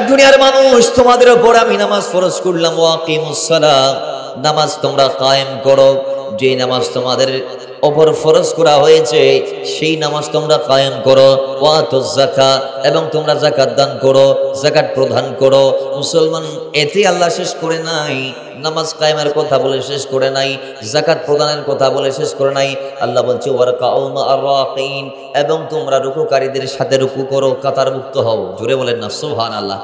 দুনিয়ার মানুষ, তোমাদের উপর আমি নামাজ ফরজ করলাম, ওয়াকিমুস সালাহ, নামাজ তোমরা কায়েম করো। যে নামাজ তোমাদের উপর ফরজ করা হয়েছে সেই নামাজ তোমরা কায়েম করো। ওয়াতুজ যাকাত, এবং তোমরা যাকাত দান করো, যাকাত প্রদান করো। মুসলমান, এতে আল্লাহ শেষ করে নাই, নামাজ কায়েমের কথা বলে শেষ করে নাই, যাকাত প্রদানের কথা বলে শেষ করে নাই। আল্লাহ বলছে ওয়ারকাউ মা'আর রাকিন, এবং তোমরা রুকুকারীদের সাথে রুকু করো, কাতারভুক্ত হও। জোরে বলেন না সুবহানাল্লাহ।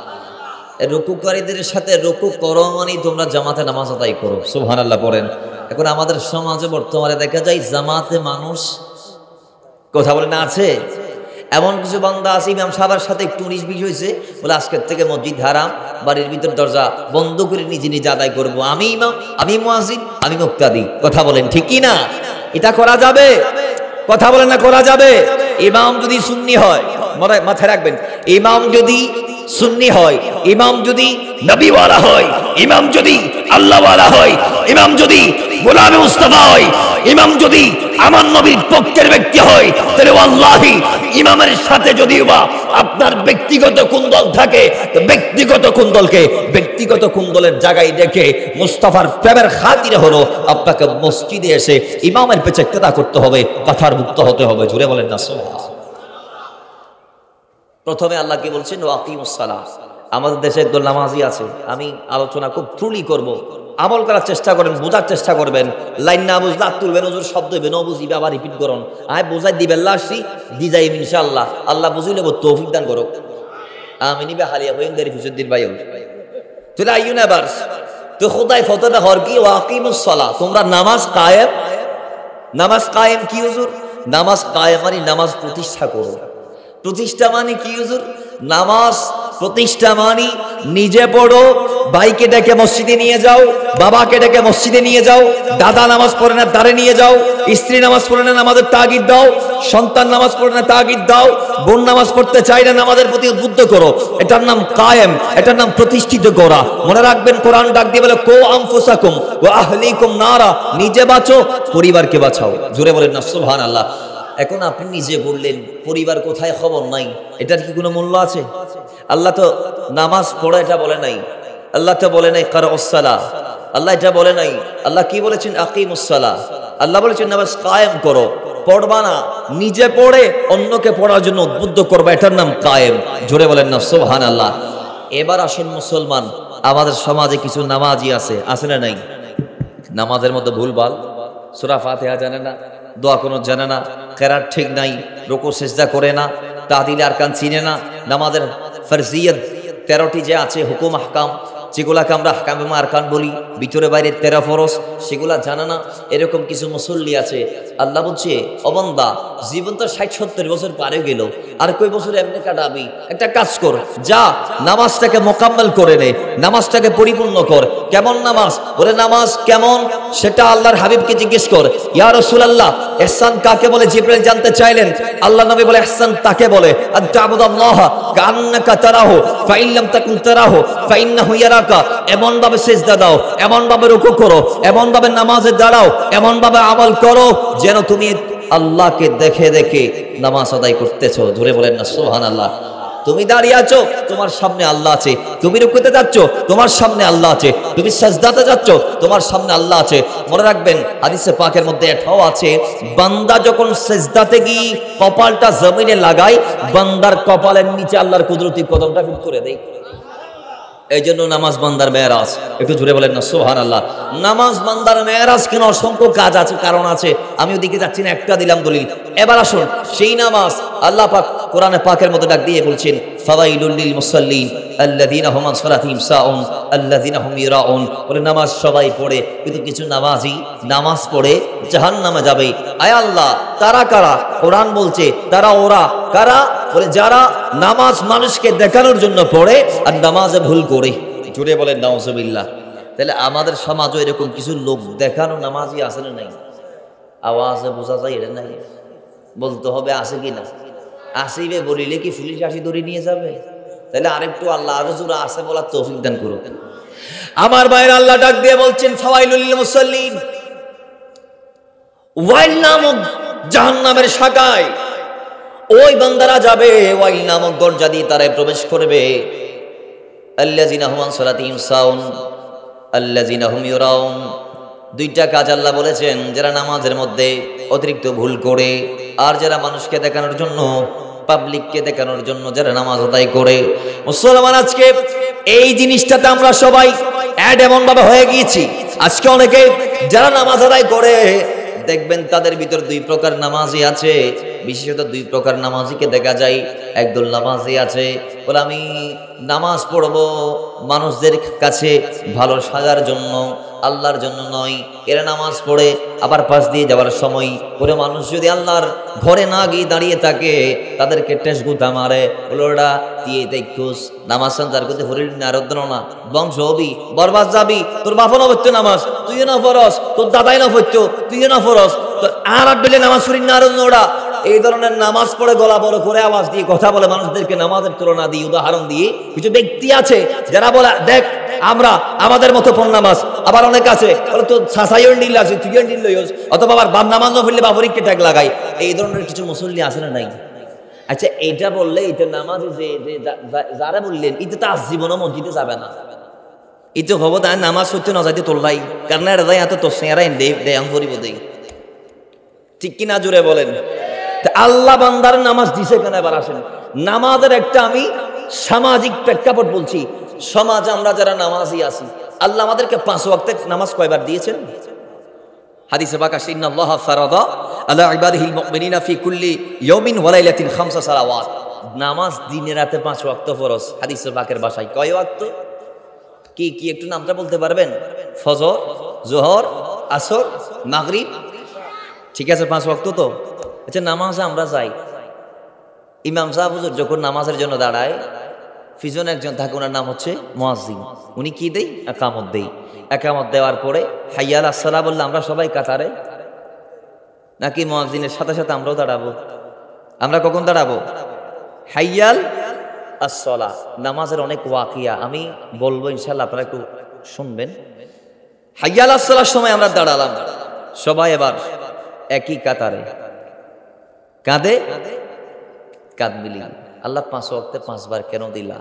রুকুকারীদের সাথে রুকু করো মানে তোমরা জামাতে নামাজ আদায় করো। সুবহানাল্লাহ পড়েন। এখন আমাদের সমাজে বর্তমানে দেখা যায় জামাতে মানুষ কথা বলে না, আছে এমন কিছু বান্দা আছে, ইমাম সাহেবের সাথে একটু 19-20 হয়েছে বলে আজকের থেকে মসজিদ হারাম, বাড়ির ভিতর দরজা বন্ধ করে নিজে নিজে আদায় করবো, আমি ইমাম, আমি মুয়াজ্জিন, আমি মুক্তাদি। কথা বলেন ঠিক কি না? এটা করা যাবে? কথা বলেন না করা যাবে? ইমাম যদি সুন্নি হয়, মাথায় রাখবেন, ইমাম যদি সুন্নি হয়, ইমাম যদি নবীওয়ালা হয়, ইমাম যদি আল্লাহওয়ালা হয়, ইমাম যদি গোলামে মুস্তাফা হয়, ইমাম যদি আমার নবীর পক্ষের ব্যক্তি হয়, তাহলে ওয়াল্লাহি ইমামের সাথে যদিও বা আপনার ব্যক্তিগত কুন্দল থাকে, তো ব্যক্তিগত কুন্দলকে ব্যক্তিগত কুন্দলের জায়গায় রেখে মুস্তাফার প্রেমের খাতিরে হলো আপনাকে মসজিদে এসে ইমামের পেছনে ইক্তেদা করতে হবে, কাতারভুক্ত হতে হবে। জুড়ে বলেন না সুবহানাল্লাহ। প্রথমে আল্লাহ কি বলছেন? ওয়াকিমুস সালাহ। আমাদের দেশে একদল নামাজি আছে, আমি আলোচনা খুব ট্রুলি করব, আমল করার চেষ্টা করেন, বোঝার চেষ্টা করবেন। লাইন না বুঝলে হাত তুলবেন, হুজুর শব্দ হইবে, ন বুঝিবে আবার রিপিট করুন, আয় বোঝাই দিবেন, আসি দি যাই ইনশাআল্লাহ। আল্লাহ বুঝিলে তৌফিক দান করুক। আমি নিবে হালিয়া হইন দেরি হুজুরদ্দিন ভাই তুই আইয়ুন এবার তো খোদাই ফতোটা হর কি? ওয়াকিমুস সালাহ, তোমরা নামাজ কায়েম। নামাজ কায়েম কি হুজুর? নামাজ কায়েম মানে নামাজ প্রতিষ্ঠা করো। প্রতিষ্ঠা মানে কি হুজুর? নামাজ প্রতিষ্ঠা মানে নিজে পড়ো, ভাইকে ডেকে মসজিদে নিয়ে যাও, বাবাকে ডেকে মসজিদে নিয়ে যাও, দাদা নামাজ পড়ে না দ্বারে নিয়ে যাও, স্ত্রী নামাজ পড়ে না নামাজের তাগিদ দাও, সন্তান নামাজ পড়ে না তাগিদ দাও, বোন নামাজ পড়তে চাই না নামাজের প্রতি উদ্বুদ্ধ করো। এটার নাম কায়েম, এটার নাম প্রতিষ্ঠিত করা। মনে রাখবেন, কোরআন ডাক দিয়ে বলে কো আনফুসাকুম ওয়া আহলিকুম নারা, নিজে বাঁচো, পরিবারকে বাঁচাও। জোরে বলেন না সুবহানাল্লাহ। এখন আপনি নিজে বললেন, পরিবার কোথায় খবর নাই, এটার কি কোনো মূল্য আছে? আল্লাহ তো নামাজ পড়া এটা বলে নাই, আল্লাহ তো বলে নাই কারউস সালাহ, আল্লাহ এটা বলে নাই। আল্লাহ কি বলেছেন? আকিমুস সালাহ। আল্লাহ বলেছেন নামাজ কায়েম করো। পড়বা না, নিজে পড়ে অন্যকে পড়ার জন্য উদ্বুদ্ধ করবা, এটার নাম কায়েম। জোরে বলেন না সুবহানাল্লাহ। এবার আসেন মুসলমান, আমাদের সমাজে কিছু নামাজি আছে না নাই? নামাজের মধ্যে ভুলভাল, সূরা ফাতিহা জানে না, দোয়া কোনো জানে না, কেরাত ঠিক নাই, রুকু সিজদা করে না, তাহদিল আরকান চিনে না, নামাজের ফরজিয়ত 13টি যে আছে হুকুম আহকাম, যেগুলাকে আমরা আহকামে আরকান বলি, ভিতরে বাইরে 13 ফরজ, সেগুলা জানে না। এরকম কিছু মুসল্লি আছে। আল্লাহ বলছে, ও বান্দা, জীবন তো 60-70 বছর পারে গেল, আর কই বছর এমনি কাটাবি? একটা কাজ কর, যা নামাজটাকে মোকাম্মেল করে নে, নামাজটাকে পরিপূর্ণ কর। কেমন নামাজ? বলে নামাজ কেমন সেটা আল্লাহর হাবিবকে জিজ্ঞেস কর। ইয়া রাসূলুল্লাহ, ইহসান কাকে বলে জিবরাইল জানতে চাইলেন। আল্লাহ নবী বলে, ইহসান তাকে বলে আনতা'বুদাল্লাহ কান্নাকা তারাহু ফাইন লাম তাকুন তারাহু ফাইন্নাহু ইয়ারাকা। এমন ভাবে সিজদা দাও, এমন ভাবে রুকু করো, এমন ভাবে নামাজে দাঁড়াও, এমন ভাবে আমল করো যেন তুমি আল্লাহকে দেখে দেখে নামাজ আদায় করতেছো। জোরে বলেন না সুবহানাল্লাহ। তুমি দাঁড়িয়ে আছো, তোমার সামনে আল্লাহ আছে। তুমি রুকুতে যাচ্ছ, তোমার সামনে আল্লাহ আছে। তুমি সাজদাতে যাচ্ছ, তোমার সামনে আল্লাহ আছে। মনে রাখবেন, হাদিসে পাকের মধ্যে এটাও আছে, বান্দা যখন সিজদাতে গিয়ে কপালটা জমিনে লাগায়, বান্দার কপালের নিচে আল্লাহর কুদরতি কদমটা ফিট করে দেয়। এই জন্য নামাজ বান্দার মেরাজ। একটু জুড়ে বলেন না সুবহানাল্লাহ। নামাজ বান্দার মেরাজ কেন? অসংখ্য কাজ আছে, কারণ আছে। আমি ওদিকে যাচ্ছি না, একটা দিলাম দলিল। এবার আসুন, সেই নামাজ আল্লাহ পাক কোরআনে পাকের মধ্যে ডাক দিয়ে বলছেন, ফাওয়াইলুল লিল মুসাল্লিন আল্লাযীনা হুম আন সালাতিহিম সাউন আল্লাযীনা হুম ইরাউন। বলে নামাজ সবাই পড়ে, কিন্তু কিছু নামাজি নামাজ পড়ে জাহান্নামে যাবে। আয় আল্লাহ, তারা কারা? কোরআন বলছে তারা ওরা কারা? বলে যারা নামাজ মানুষকে দেখানোর জন্য পড়ে আর নামাজে ভুল করে। জুড়ে বলেন নাউজুবিল্লাহ। তাহলে আমাদের সমাজও এরকম কিছু লোক দেখানো নামাজি আছে না নাই? আওয়াজে বোঝা যায় এটা নাই, বলতে হবে আছে কি না। আসিবে বলিলে কি পুলিশ আসি ধরে নিয়ে যাবে? তাহলে আরেকটু আল্লাহ আরো জোরে আছে বলার তৌফিক দান করুক। আমার ভাইয়ের আল্লাহ ডাক দিয়ে বলছেন, ফাওয়াইলুল লিল মুসাল্লিন। ওয়াইল নামক জাহান্নামের শাখায় ওই বান্দারা যাবে, ওয়াইল নামক দরজা দিয়ে তারা প্রবেশ করবে। আল্লাযিনা হুম আন সালাতিহিম সাউন আল্লাযিনা হুম ইউরাউন। দুইটা কাজ আল্লাহ বলেছেন, যারা নামাজের মধ্যে অতিরিক্ত ভুল করে আর যারা মানুষকে দেখানোর জন্য, পাবলিককে দেখানোর জন্য যারা নামাজ আদায় করে। মুসলমান, আজকে এই জিনিসটাতে আমরা সবাই অ্যাড এমন ভাবে হয়ে গিয়েছি, আজকে অনেকে যারা নামাজ আদায় করে দেখবেন তাদের ভিতর দুই প্রকার নামাজি আছে, বিশেষত দুই প্রকার নামাজিকে দেখা যায়। একদল নামাজি আছে বলে আমি নামাজ পড়বো মানুষদের কাছে ভালো সাজার জন্য, আল্লাহর জন্য নয়। এরা নামাজ পড়ে আবার পাশ দিয়ে যাওয়ার সময় করে মানুষ যদি আল্লাহর ঘরে না গিয়ে দাঁড়িয়ে থাকে তাদেরকে টেস গুতা মারে, ওরা দিয়ে দেখুস নামাজ সন্তার করতে হরিণ আরাধন না, বংশ হবি বরবাদ যাবি, তোর বাপও না পড়তো নামাজ তুইও না ফরস, তোর দাদাই না পড়তো তুইও না ফরস, তোর আর বেলে নামাজ হরিণ আরাধন। ওরা এই ধরনের নামাজ পড়ে গলা বড় করে আওয়াজ দিয়ে কথা বলে মানুষদেরকে নামাজের তুলনা দিয়ে উদাহরণ দিয়ে কিছু ব্যক্তি আছে যারা বলে দেখ আমরা আমাদের মতো পণ নামাজ। আবার অনেক আছে তো সাসাইও নিল আছে তুইও নিল অথবা আবার বাপ নামাজ না পড়লে বাপরিককে ট্যাগ লাগাই। এই ধরনের কিছু মুসল্লি আছে না নাই? আচ্ছা, এইটা বললে এটা নামাজ যে যারা বললেন এটা তো আজ জীবনও মসজিদে যাবে না, এটা হবো তাই নামাজ সত্যি না যাইতে তোল্লাই, কারণ এরা যাই এত তোর সেরা দেয়াম করিব দেই, ঠিক কিনা জুড়ে বলেন? আল্লাহ বান্দার নামাজ দিছে কেন? এবার আসেন, নামাজের একটা আমি সামাজিক প্রেক্ষাপট বলছি। সমাজে আমরা যারা নামাজি আছি, আল্লাহ আমাদেরকে 5 ওয়াক্তের নামাজ কয়বার দিয়েছেন? হাদিসে পাক আছে ইন্নাল্লাহা ফারাদা আলা ইবাদিহিল মুমিনিনা ফি কুল্লি ইয়াউমিন ওয়া লাইলাতিন 5 সালাওয়াত। নামাজ দিনে রাতে 5 ওয়াক্ত ফরজ। হাদিসে পাকের ভাষায় কয় ওয়াক্ত? কি কি একটু নামটা বলতে পারবেন? ফজর, যোহর, আসর, মাগরিব, ঠিক আছে 5 ওয়াক্ত তো। আচ্ছা, নামাজে আমরা যাই, ইমাম সাহেব হুজুর যখন নামাজের জন্য দাঁড়ায় পিছনে একজন থাকে, ওনার নাম হচ্ছে মুয়াজ্জিন। উনি কি দেই? একামত দেই। একামত দেওয়ার পরে হাইয়া আলাস সালাহ বললে আমরা সবাই কাতারে, নাকি মুয়াজ্জিনের সাথে সাথে আমরাও দাঁড়াবো? আমরা কখন দাঁড়াবো? হাইয়াল আসসালাহ। নামাজের অনেক ওয়াকিয়া আমি বলবো ইনশাআল্লাহ, আপনারা একটু শুনবেন। হাইয়াল আসসালাহর সময় আমরা দাঁড়ালাম সবাই, এবার একই কাতারে কাঁধে কাঁধ মিলিয়ে। আল্লাহ 5 ওয়াক্তে 5 বার কেন দিলা?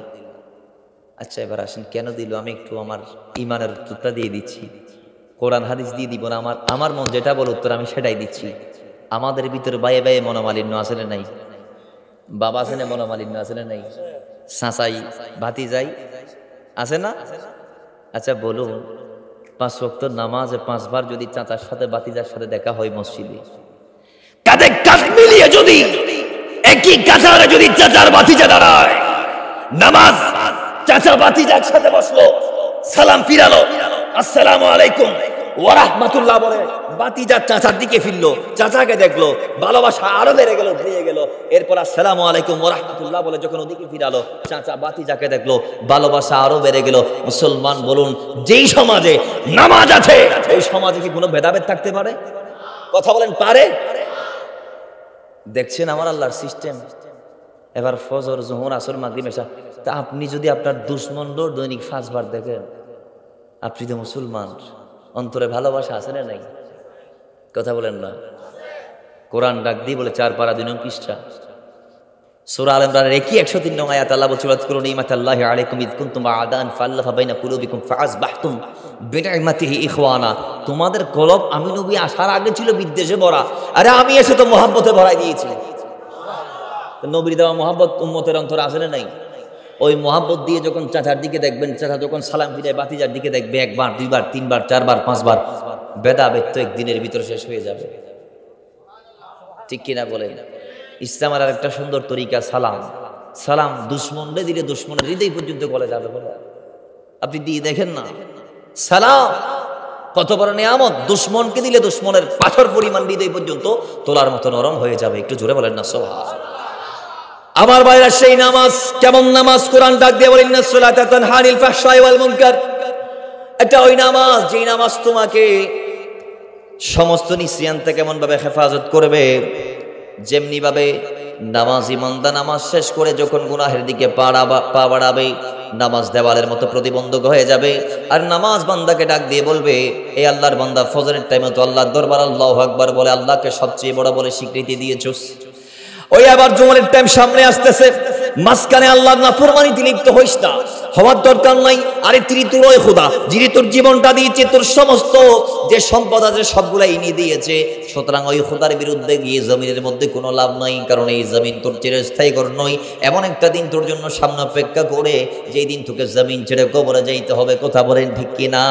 আচ্ছা, এবার আসেন কেন দিল, আমি একটু আমার ইমানের উত্তরটা দিয়ে দিচ্ছি। কোরআন হাদিস দিয়ে দিব না, আমার মন যেটা বলে উত্তর আমি সেটাই দিচ্ছি। আমাদের ভিতরে বায়ে বায়ে মনোমালিন্য আছে না নাই? বাবা আছে না মনোমালিন্য আছে না নাই? সাঁচাই ভাতি যাই আছে না? আচ্ছা বলুন, 5 ওয়াক্ত নামাজে 5 বার যদি চাচার সাথে বাতিজার সাথে দেখা হয় মসজিদে, কাঁধে কাঁধ মিলিয়ে যদি একই কাতারে যদি চাচার বাতিজা দাঁড়ায়, নামাজ চাচা বাতিজার সাথে বসলো, সালাম ফিরালো, আসসালামু আলাইকুম ওয়া রাহমাতুল্লাহ বলে বাতিজা চাচার দিকে ফিরলো, চাচাকে দেখলো, ভালোবাসা আরো বেড়ে গেল, ভেঙে গেল। এরপর আসসালামু আলাইকুম ওয়া রাহমাতুল্লাহ বলে যখন ওদিকে ফিরালো, চাচা বাতিজাকে দেখলো, ভালোবাসা আরো বেড়ে গেল। মুসলমান বলুন, যেই সমাজে নামাজ আছে ওই সমাজে কি কোনো ভেদাভেদ থাকতে পারে? কথা বলেন, পারে? দেখছেন আমার আল্লাহর সিস্টেম। এবার ফজর, যোহর, আসর, মাগরিব, এশা, তা আপনি যদি আপনার দুশ্মনদের দৈনিক 5 বার দেখেন, আপনি তো মুসলমান, অন্তরে ভালোবাসা আছে না নাই? কথা বলেন না? কোরআন ডাক দিয়ে বলে 4 পারা 2 নং পৃষ্ঠা সূরা আল ইমরানের 103 নং আয়াত আল্লাহ বলছে ওয়াজকুরু নি'মাতাল্লাহি আলাইকুম ইয কুনতুম আ'দান ফাআল্লাফা বাইনা কুলুবিকুম ফাআসবাহতুম বিনি'মাতিহি ইখওয়ানা। তোমাদের কলব আমি নবী আসার আগে ছিল বিদ্বেষে ভরা, আরে আমি এসে তো মহব্বতে ভরাই দিয়েছি। নবীর দেওয়া মহব্বত উম্মতের অন্তরে আছে না নাই? ওই মহব্বত দিয়ে যখন চাচার দিকে দেখবেন, চাচা যখন সালাম ফিরায় বাতিজার দিকে দেখবে, 1 বার 2 বার 3 বার 4 বার 5 বার, ভেদাভেদ তো একদিনের ভিতরে শেষ হয়ে যাবে, ঠিক কিনা বলেন? ইসলামের আর একটা সুন্দর তরিকা সালাম। সালাম দুশ্মনরে দিলে দুশ্মনের হৃদয় পর্যন্ত গলে যাবে বলে আপনি দিয়ে দেখেন না। সালাম কত বড় নিয়ামত, দুশ্মনকে দিলে দুশ্মনের পাথর পরিমাণ হৃদয় পর্যন্ত তোলার মতো নরম হয়ে যাবে। একটু জোরে বলেন না সুবহানাল্লাহ। আমার ভাইরা, সেই নামাজ কেমন নামাজ? কোরআন ডাক দিয়ে বলেন ইন্নাস সালাতা তানহা আনিল ফাহশাই ওয়াল মুনকার। এটা ওই নামাজ যেই নামাজ তোমাকে সমস্ত নিসিয়ান থেকে কেমন ভাবে হেফাজত করবে, যেমনি ভাবে নামাজি বান্দা নামাজ শেষ করে যখন গুনাহের দিকে পা বাড়াবে, নামাজ দেওয়ালের মতো প্রতিবন্ধক হয়ে যাবে। আর নামাজ বান্দাকে ডাক দিয়ে বলবে, এই আল্লাহর বান্দা ফজরের টাইমে তো আল্লাহর দরবার আল্লাহু আকবার বলে আল্লাহকে সবচেয়ে বড় বলে স্বীকৃতি দিয়েছস, ওই আবার জুমারের টাইম সামনে আসতেছে, মাঝখানে আল্লাহর নাফরমানিতে লিপ্ত হইস না, হওয়ার দরকার নাই। আরে তিনি তোর ওই খোদা যিনি তোর জীবনটা দিয়েছে, তোর সমস্ত যে সম্পদ আছে সবগুলা ইনি দিয়েছে, সুতরাং ওই খোদার বিরুদ্ধে গিয়ে জমিনের মধ্যে কোনো লাভ নাই, কারণ এই জমিন তোর চিরস্থায়ী ঘর নয়। এমন একটা দিন তোর জন্য সামনে অপেক্ষা করে, যেই দিন তোকে জমিন ছেড়ে কবরে যাইতে হবে। কথা বলেন ঠিক কিনা?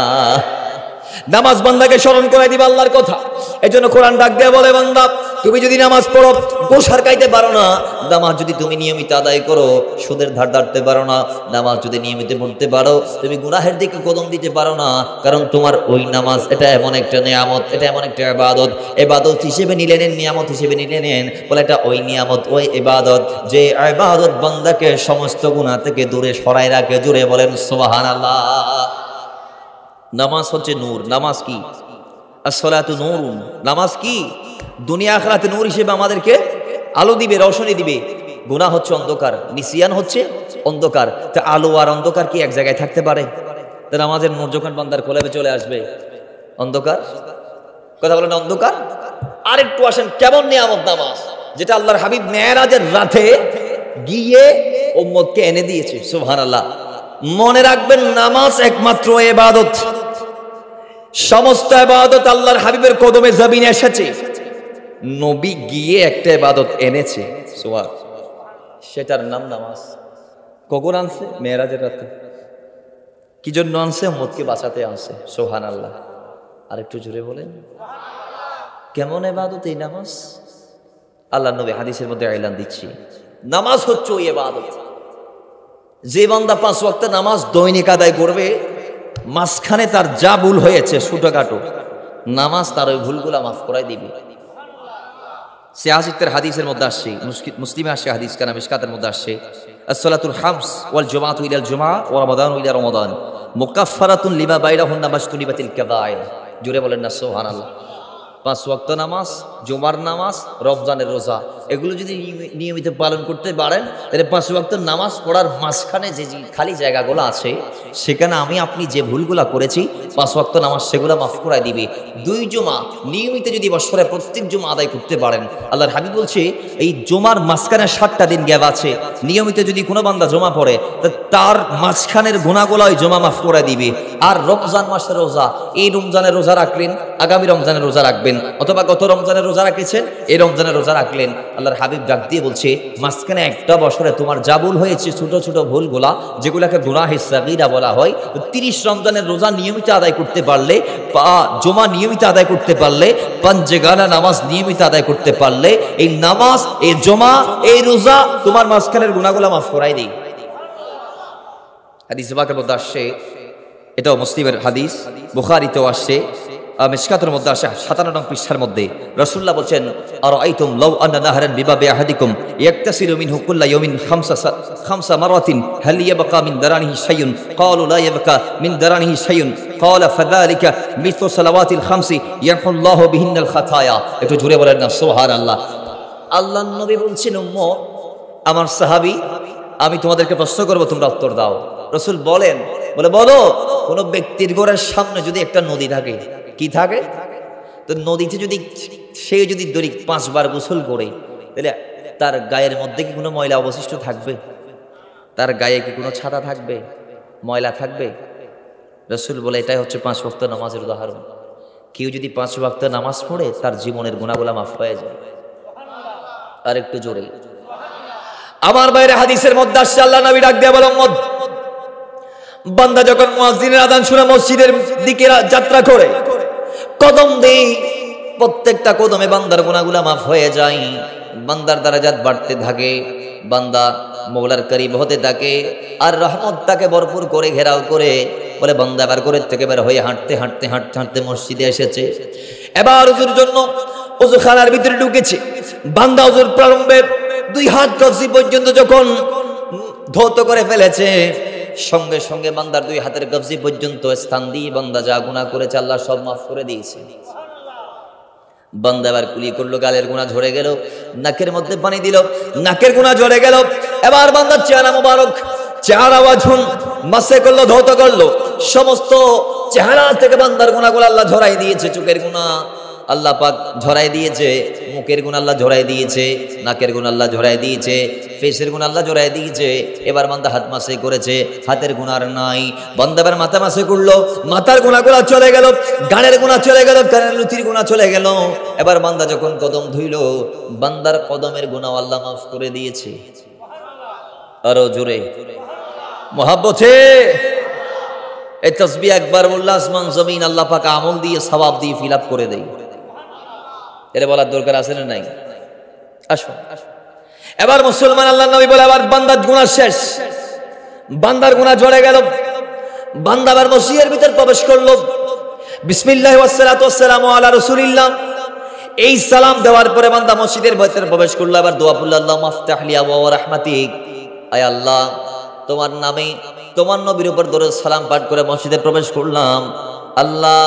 নামাজ বান্দাকে স্মরণ করে দিবে আল্লাহর কথা। এজন্য কোরআন ডাক দিয়ে বলে, বান্দা তুমি যদি নামাজ পড়ো গোসার খাইতে পারো না, নামাজ যদি তুমি নিয়মিত আদায় করো সুদের ধার ধারতে পারো না, নামাজ যদি নিয়মিত পড়তে পারো তুমি গুনাহের দিকে কদম দিতে পারো না, কারণ তোমার ওই নামাজ এটা এমন একটা নিয়ামত, এটা এমন একটা ইবাদত, ইবাদত হিসেবে নিলে নেন, নিয়ামত হিসেবে নিলে নেন, বলে এটা ওই নিয়ামত, ওই ইবাদত যে ইবাদত বান্দাকে সমস্ত গুনাহ থেকে দূরে সরায় রাখে। জুড়ে বলেন সুবহানাল্লাহ। নামাজ হচ্ছে নূর। নামাজ কি? আসসালাতু নূরুন। নামাজ কি? দুনিয়া আখিরাতে নূর হিসেবে আমাদেরকে আলো দিবে, রওশনী দিবে। গুনাহ হচ্ছে অন্ধকার, নিসিয়ান হচ্ছে অন্ধকার। তা আলো আর অন্ধকার কি এক জায়গায় থাকতে পারে? তা নামাজের নূর যখন বান্দার কলবে চলে আসবে, অন্ধকার, কথা বলেন অন্ধকার। আরেকটু আসেন, কেমন নিয়ামত নামাজ, যেটা আল্লাহর হাবিব মেরাজের রাতে গিয়ে উম্মতকে এনে দিয়েছে। সুবহানাল্লাহ। মনে রাখবেন, নামাজ একমাত্র ইবাদত, সমস্ত ইবাদত আল্লাহর হাবিবের কদমে জমিনে এসেছে। নবী গিয়ে একটা ইবাদত এনেছে, সেটার নাম নামাজ। কখন আনছে? মেরাজের রাতে। কি জন্য আনছে? উম্মতকে বাঁচাতে আনছে। সুবহানাল্লাহ। আরেকটু জোরে বলেন, কেমন ইবাদত এই নামাজ? আল্লাহ নবী হাদিসের মধ্যে এলান দিচ্ছি, নামাজ হচ্ছে ওই ইবাদত যে বান্দা 5 ওয়াক্ত নামাজ দৈনিক আদায় করবে, মাঝখানে তার যা ভুল হয়েছে ছোটখাটো, নামাজ তার ওই ভুলগুলা মাফ করাই দিবে। সিয়াসিতের হাদিসের মধ্যে আসছে, মুসলিমে আসছে হাদিস, কানা মিশকাতের মধ্যে আসছে, আসসালাতুল খামস ওয়াল জুমাআতু ইলাল জুমআ ওয়া রমাদানু ইলা রমাদান মুকাফফারাতুন লিমা বাইনাহুন্না মাসতুনিবাতিল কাবায়ের। জোরে বলেন না সুবহানাল্লাহ। 5 ওয়াক্ত নামাজ, জুমার নামাজ, রমজানের রোজা, এগুলো যদি নিয়মিত পালন করতে পারেন, তাহলে 5 ওয়াক্ত নামাজ পড়ার মাঝখানে যে খালি জায়গাগুলো আছে, সেখানে আমি আপনি যে ভুলগুলা করেছি 5 ওয়াক্ত নামাজ সেগুলো মাফ করায় দিবে। 2 জুমা নিয়মিত যদি বছরে প্রত্যেক জুমা আদায় করতে পারেন, আল্লাহর হাবিব বলছে এই জুমার মাঝখানে 7টা দিন গ্যাপ আছে, নিয়মিত যদি কোনো বান্দা জমা পড়ে তার মাঝখানের গুনাহগুলো ওই জমা মাফ করে দিবে। আর রমজান মাসের রোজা, এই রমজানের রোজা রাখলেন, আগামী রমজানের রোজা রাখবেন, অথবা গত রমজানের রোজা রাখেছেন, এই রমজানের রোজা রাখলেন, আল্লাহর হাবিব ডাক দিয়ে বলছে মাঝখানে একটা বছরে তোমার যা ভুল হয়েছে, ছোট ছোট ভুলগুলা যেগুলাকে গুনাহে সাগীরা বলা হয়, 30 রমজানের রোজা নিয়মিত আদায় করতে পারলে, জুমা নিয়মিত আদায় করতে পারলে, পাঞ্জেগানা নামাজ নিয়মিত আদায় করতে পারলে, এই নামাজ, এই জুমা, এই রোজা তোমার মাঝখানের গুনাহগুলা মাফ করাই দেয়। হাদিস পাকের মধ্যে আসছে, এটাও মুসলিমের হাদিস, বুখারীতেও আসছে, মিশকাতের মধ্যে আসে 57 নং পৃষ্ঠার মধ্যে রাসূলুল্লাহ বলছেন, আরাআইতুম লাউ আন্না নাহরান বিবাবি আহাদিকুম ইয়াকতাসিলু মিনহু কুল্লা ইয়াউমিন খামসা মারাতিন হাল ইয়াবকা মিন দারানিহি শাইউন ক্বালু লা ইয়াবকা মিন দারানিহি শাইউন ক্বালা ফাযালিকা মিথলু সালাওয়াতিল খামসি ইয়ামহুল্লাহু বিহিন্নাল খাতায়া। একটু জোরে বলেন না সুবহানাল্লাহ। আল্লাহর নবী বলছেন, উম্মত, আমার সাহাবী, আমি তোমাদেরকে প্রশ্ন করব, তোমরা উত্তর দাও। রাসূল বলেন, বলো কোন ব্যক্তির ঘরের সামনে যদি একটা নদী থাকে, কি থাকে? তো নদীতে যদি সে যদি দৈনিক 5 বার গোসল করে, তাহলে তার গায়ের মধ্যে কি কোনো ময়লা অবশিষ্ট থাকবে? তার গায়ে কি কোনো ছাতা থাকবে? ময়লা থাকবে? রাসূল বলে এটাই হচ্ছে 5 ওয়াক্ত নামাজের উদাহরণ। কেউ যদি 5 ওয়াক্ত নামাজ পড়ে তার জীবনের গুনাহগুলো মাফ হয়ে যায়। আর একটু জোরে আমার বাইরে হাদিসের মধ্যে আসছে, আল্লাহ নবী ডাক দিয়ে বলেন, বান্দা যখন মুয়াজ্জিনের আযান শুনে মসজিদের দিকে যাত্রা করে, কদম দেই, প্রত্যেকটা কদমে বান্দার গুনাহগুলো মাফ হয়ে যায়, বান্দার দারাজাত বাড়তে থাকে, বান্দা মওলার করিব হতে থাকে, আর রহমত তাকে ভরপুর করে ঘেরাও করে। বলে বান্দা এবার ঘরের থেকে বের হয়ে হাঁটতে মসজিদে এসেছে, এবার ওযুর জন্য ওযুখানার ভিতরে ঢুকেছে। বান্দা ওযুর প্রারম্ভে 2 হাত কবজি পর্যন্ত যখন ধৌত করে ফেলেছে, সঙ্গে সঙ্গে বান্দার 2 হাতের কবজি পর্যন্ত স্থান দিয়ে বান্দা যা গুনাহ করেছে আল্লাহ সব মাফ করে দিয়েছে। বান্দা এবার কুলি করলো, গালের গুনাহ ঝরে গেল, নাকের মধ্যে পানি দিল, নাকের গুনাহ ঝরে গেল। এবার বান্দার চেহারা মোবারক, চেহারা ওয়াজুন মাসে করলো, ধৌত করলো, সমস্ত চেহারা থেকে বান্দার গুনাহগুলো আল্লাহ ঝরাই দিয়েছে। চোখের গুনাহ আল্লাহ পাক ঝরাই দিয়েছে, মুখের গুণ আল্লাহ ঝরাই দিয়েছে, নাকের গুণ আল্লাহ ঝরাই দিয়েছে, ফেসের গুণ আল্লাহ ঝরাই দিয়েছে। এবার বান্দা হাত মাসে করেছে, হাতের গুণ আর নাই। বান্দা এবার মাথা মাসে করলো, মাথার গুণাগুলা চলে গেল, গানের গুণা চলে গেল, কানের লুচির গুণা চলে গেল। এবার বান্দা যখন কদম ধুইল, বান্দার কদমের গুণাও আল্লাহ মাফ করে দিয়েছে। আরো জোরে মহাব্বতে এই তাসবিহ একবার বললে আসমান জমিন আল্লাহ পাক আমল দিয়ে সওয়াব দিয়ে ফিল আপ করে দেয়। এটা বলার দরকার আছে না নাই? আসুন এবার মুসলমান আল্লাহ নবী বলে, আবার বান্দার গুনাহ শেষ, বান্দার গুনাহ ঝরে গেল। বান্দা আবার মসজিদের ভিতর প্রবেশ করলো। বিসমিল্লাহি ওয়াস সালাতু ওয়াস সালামু আলা রাসূলিল্লাহ, এই সালাম দেওয়ার পরে বান্দা মসজিদের ভিতরে প্রবেশ করলো। আবার দোয়া পড়লো, আল্লাহুম্মা আফতাহলি আবওয়াব রাহমাতিক, আয় আল্লাহ তোমার নামে তোমার নবীর উপর দরুদ সালাম পাঠ করে মসজিদে প্রবেশ করলাম। আল্লাহ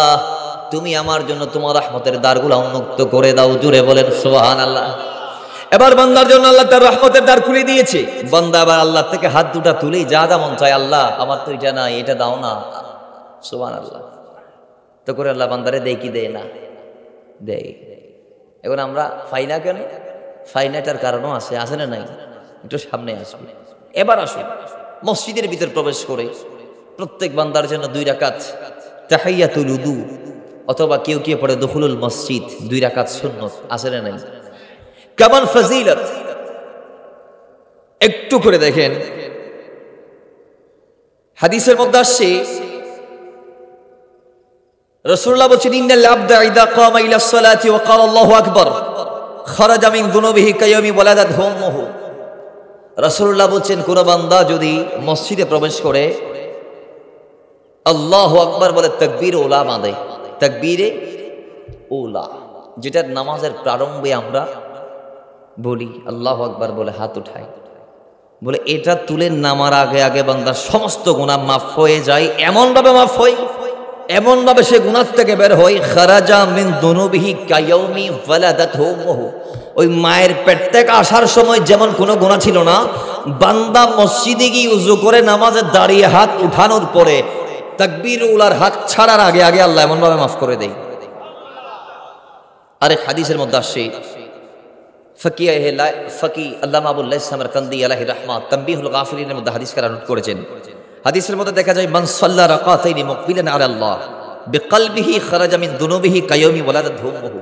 তুমি আমার জন্য তোমার রহমতের দ্বারগুলো উন্মুক্ত করে দাও। জুড়ে বলেন সুবহানাল্লাহ। এবার বান্দার জন্য আল্লাহ তার রহমতের দ্বার খুলে দিয়েছে। বান্দা আবার আল্লাহ থেকে হাত দুটা তুলে যা যা মন চায়, আল্লাহ আমার তো এটা নাই, এটা দাও না। সুবহানাল্লাহ। তো করে আল্লাহ বান্দারে দেয় কি দেয় না? দেয়। এখন আমরা ফাইনা কেন? ফাইনাটার কারণও আছে, আছে না নাই? একটু সামনে আসবে। এবার আসুন মসজিদের ভিতর প্রবেশ করে প্রত্যেক বান্দার জন্য 2 রাকাত তাহিয়াতুল উদু, অথবা কেউ কেউ পড়ে দুখুলুল মসজিদ, 2 রাকাত সুন্নত, আছে না নাই? কেমন ফজিলত একটু করে দেখেন। হাদিসের মধ্যে আসছে রাসূলুল্লাহ বলেছেন, ইন্নাল আবদা ইযা কামা ইলা সলাতি ওয়া ক্বালা আল্লাহু আকবার খারাজা মিন যুনুবিহি কায়াউমি ওয়ালাদাতহু উম্মুহু। রাসূলুল্লাহ বলেছেন, কোন বান্দা যদি মসজিদে প্রবেশ করে আল্লাহু আকবার বলে তাকবীর ওলা বাঁধে, তাকবীরে ওলা, যেটা নামাজের প্রারম্ভে আমরা বলি আল্লাহু আকবার বলে হাত উঠাই, বলে এটা তুলে নামার আগে আগে বান্দার সমস্ত গুনাহ মাফ হয়ে যায়। এমন ভাবে মাফ হয়, এমন ভাবে সে গুনাহ থেকে বের হয়, খারাজা মিন যুনুবিহি কায়াউমি ওয়ালাদাতহু উম্মুহু। ওই মায়ের পেট থেকে আসার সময় যেমন কোনো গুনাহ ছিল না, বান্দা মসজিদে গিয়ে উযু করে নামাজে দাঁড়িয়ে হাত উঠানোর পরে তাকবীর উলার হাত ছাড়ার আগে আগে আল্লাহ এমন ভাবে মাফ করে দেয়। আরেক হাদিসের মধ্যে আসছে, ফকি আল্লামা আবুল লাইস সামারকান্দি আলাইহি রাহমাত তানবীহুল গাফিলিনের মধ্যে হাদিস কারা নোট করেছেন। হাদিসের মধ্যে দেখা যায়, মান সাল্লা রাকাতাইনি মুকবিলান আলা আল্লাহ বিকলবিহি খারাজা মিন যুনুবিহি কায়াউমি ওয়ালাদাতহু উম্মুহু।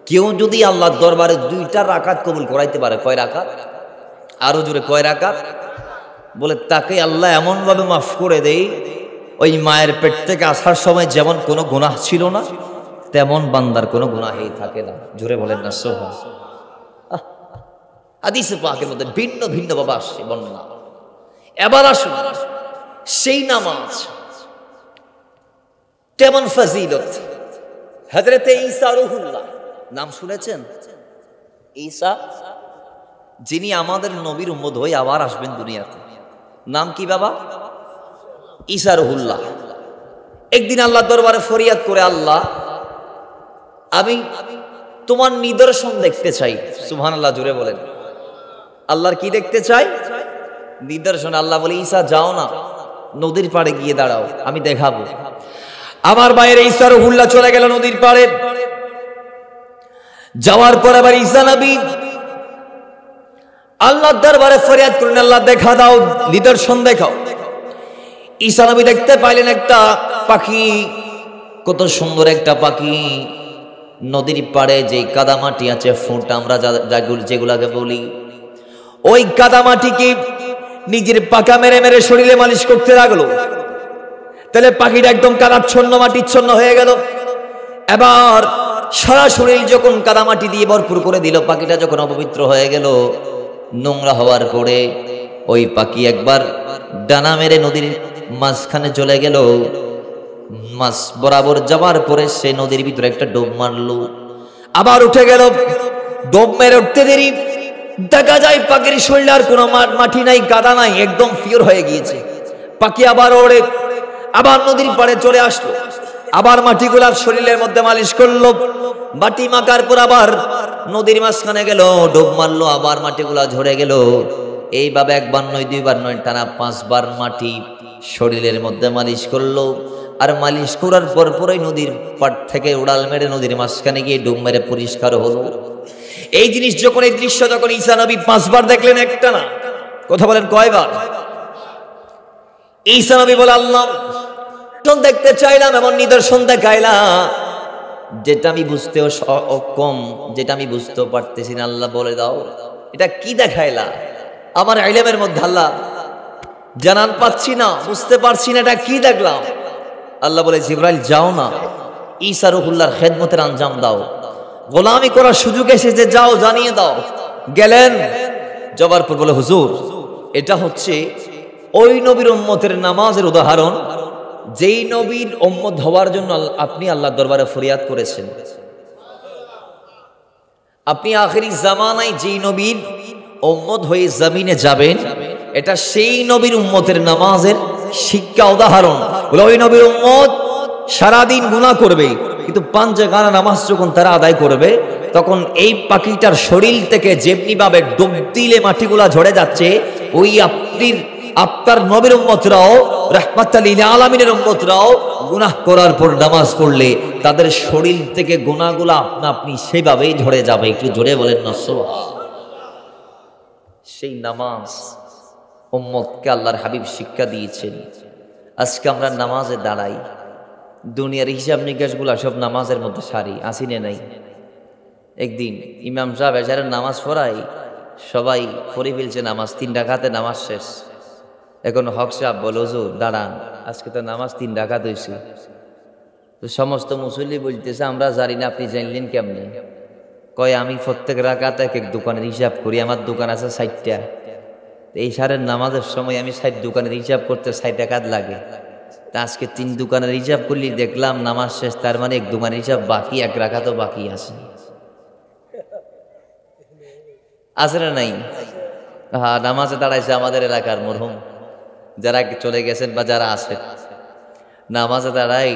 কেউ যদি আল্লাহর দরবারে 2টা রাকাত কবুল করাইতে পারে, কয় রাকাত? আরো জোরে কয় রাকাত? বলে তাকে আল্লাহ এমন ভাবে মাফ করে দেয়, ওই মায়ের পেট থেকে আসার সময় যেমন কোনো গুনাহ ছিল না, তেমন বান্দার কোনো গুনাহই থাকে না। জোরে বলেন না সুবহান। হাদিসে পাকের মধ্যে ভিন্ন ভিন্ন ভাবে আসছে বর্ণনা। এবার আসুন সেই নামাজ কেমন ফজিলত। হযরতে ঈসা রূহুল্লাহ নাম শুনেছেন? ঈসা, যিনি আমাদের নবীর উম্মত হয়ে আবার আসবেন দুনিয়াতে। নাম কি বাবা? ঈসা রূহুল্লাহ। একদিন আল্লাহ দরবারে ফরিয়াদ করে, আল্লাহ আমি তোমার নিদর্শন দেখতে চাই। সুবহানাল্লাহ, জোরে বলেন। আল্লাহর কি দেখতে চাই? নিদর্শন। আল্লাহ বলে, ঈসা যাও না, নদীর পাড়ে গিয়ে দাঁড়াও, আমি দেখাবো। আমার বাইরে ঈসা রূহুল্লাহ চলে গেল নদীর পাড়ে। যাওয়ার পর আবার ঈসা নবী আল্লাহর দরবারে ফরিয়াদ করেন, আল্লাহ দেখা দাও, নিদর্শন দেখাও। ঈসা নবী দেখতে পাইলেন একটা পাখি, কত সুন্দর একটা পাখি, নদীর পাড়ে যে কাদামাটি আছে, ফুট আমরা যেগুলাকে বলি, ওই কাদামাটিকে নিজের পাকা মেরে মেরে শরীরে মালিশ করতে লাগলো। তাহলে পাখিটা একদম কাদাচ্ছন্ন, মাটিচ্ছন্ন হয়ে গেল। এবার সারা শরীর যখন কাদামাটি দিয়ে ভরপুর করে দিল, পাখিটা যখন অপবিত্র হয়ে গেল, নোংরা হওয়ার পরে ওই পাখি একবার ডানা মেরে নদীর মাঝখানে চলে গেল। মাছ বরাবর যাওয়ার পরে সে নদীর ভিতরে একটা ডুব মারলো, আবার উঠে গেল। ডুব মেরে উঠতে দেরি দেখা যায় পাখির শরীরে আর কোনো মাটি নাই, কাদা নাই, একদম পিওর হয়ে গিয়েছে। পাখি আবার ওড়ে আবার নদীর পাড়ে চলে আসলো, আবার মাটিগুলার শরীরের মধ্যে মালিশ করলো। মাটি মাখার পর আবার নদীর মাঝখানে গেল, ডুব মারলো, আবার মাটিগুলা ঝরে গেল। এইভাবে একবার নয়, দুইবার নয়, টানা 5 বার মাটি শরীরের মধ্যে মালিশ করলো। আর মালিশ করার পর পরই নদীর পাড় থেকে উড়াল মেরে নদীর মাঝখানে গিয়ে ডুব মেরে পরিষ্কার হলো। এই জিনিস যখন, এই দৃশ্য যখন ঈসা নবী 5 বার দেখলেন, একটা না, কথা বলেন কয়বার? ঈসা নবী বলে, আল্লাহ দেখতে চাইলাম, এমন নিদর্শন দেখাইলা যেটা আমি বুঝতেও কম, যেটা আমি বুঝতেও পারতেছি না। আল্লাহ বলে দাও এটা কি দেখাইলা? আমার ইলমের মধ্যে আল্লাহ জানান পাচ্ছি না, বুঝতে পারছি না এটা কি দেখলাম। আল্লাহ বলে, জিবরাইল যাও না, ঈসা রুহুল্লাহর খেদমতের আঞ্জাম দাও, গোলামি করার সুযোগ এসেছে, যাও জানিয়ে দাও। গেলেন, যাবার পর বলে, হুজুর এটা হচ্ছে ওই নবীর উম্মতের নামাজের উদাহরণ, যেই নবীর উম্মত হওয়ার জন্য আপনি আল্লাহর দরবারে ফরিয়াদ করেছেন। আপনি আখিরি জামানায় যেই নবীর উম্মত হয়ে জমিনে যাবেন, এটা সেই নবীর উম্মতের নামাজের শিক্ষা, উদাহরণ। বলে ওই নবীর উম্মত সারাদিন গুনাহ করবে, কিন্তু 5 ওয়াক্ত নামাজ যখন তারা আদায় করবে, তখন এই পাখিটার শরীর থেকে যেমনি ভাবে ডুব দিলে মাটিগুলা ঝরে যাচ্ছে, ওই আপনার নবীর উম্মতরাও, রাহমাতাল লিল আলামিনের উম্মতরাও গুনাহ করার পর নামাজ পড়লে তাদের শরীর থেকে গুনাহগুলো আপনা আপনি সেভাবেই ঝরে যাবে। একটু জোরে বলেন না সুবহানাল্লাহ। সেই নামাজ উম্মতকে আল্লাহর হাবিব শিক্ষা দিয়েছেন। আজকে আমরা নামাজে দাঁড়াই, দুনিয়ার হিসাব নিকাশগুলা সব নামাজের মধ্যে সারি, আসিনে নাই। একদিন ইমাম সাহেব এশারের নামাজ পড়াই, সবাই পড়ে ফেলছে নামাজ, 3 রাকাতে নামাজ শেষ। এখন হক সাহেব বলে, হুজুর দাঁড়ান, আজকে তো নামাজ 3 রাকাত হয়েছে। তো সমস্ত মুসল্লি বলতেছে, আমরা জানি না, আপনি জানলেন কেমনে? কয়, আমি প্রত্যেক রাকাতে এক এক দোকানের হিসাব করি, আমার দোকান আছে 60টা। এই সারের নামাজের সময় আমি 60 দোকানের হিসাব করতে 60 রাকাত লাগে। তা আজকে 3 দোকানের হিসাব করলি, দেখলাম নামাজ শেষ, তার মানে 1 দোকানের হিসাব বাকি, 1 রাকাতও বাকি আছে। আছে না নাই? হ্যাঁ, নামাজে দাঁড়াইছে আমাদের এলাকার মরহুম যারা চলে গেছেন বা যারা আছেন, নামাজে দাঁড়াই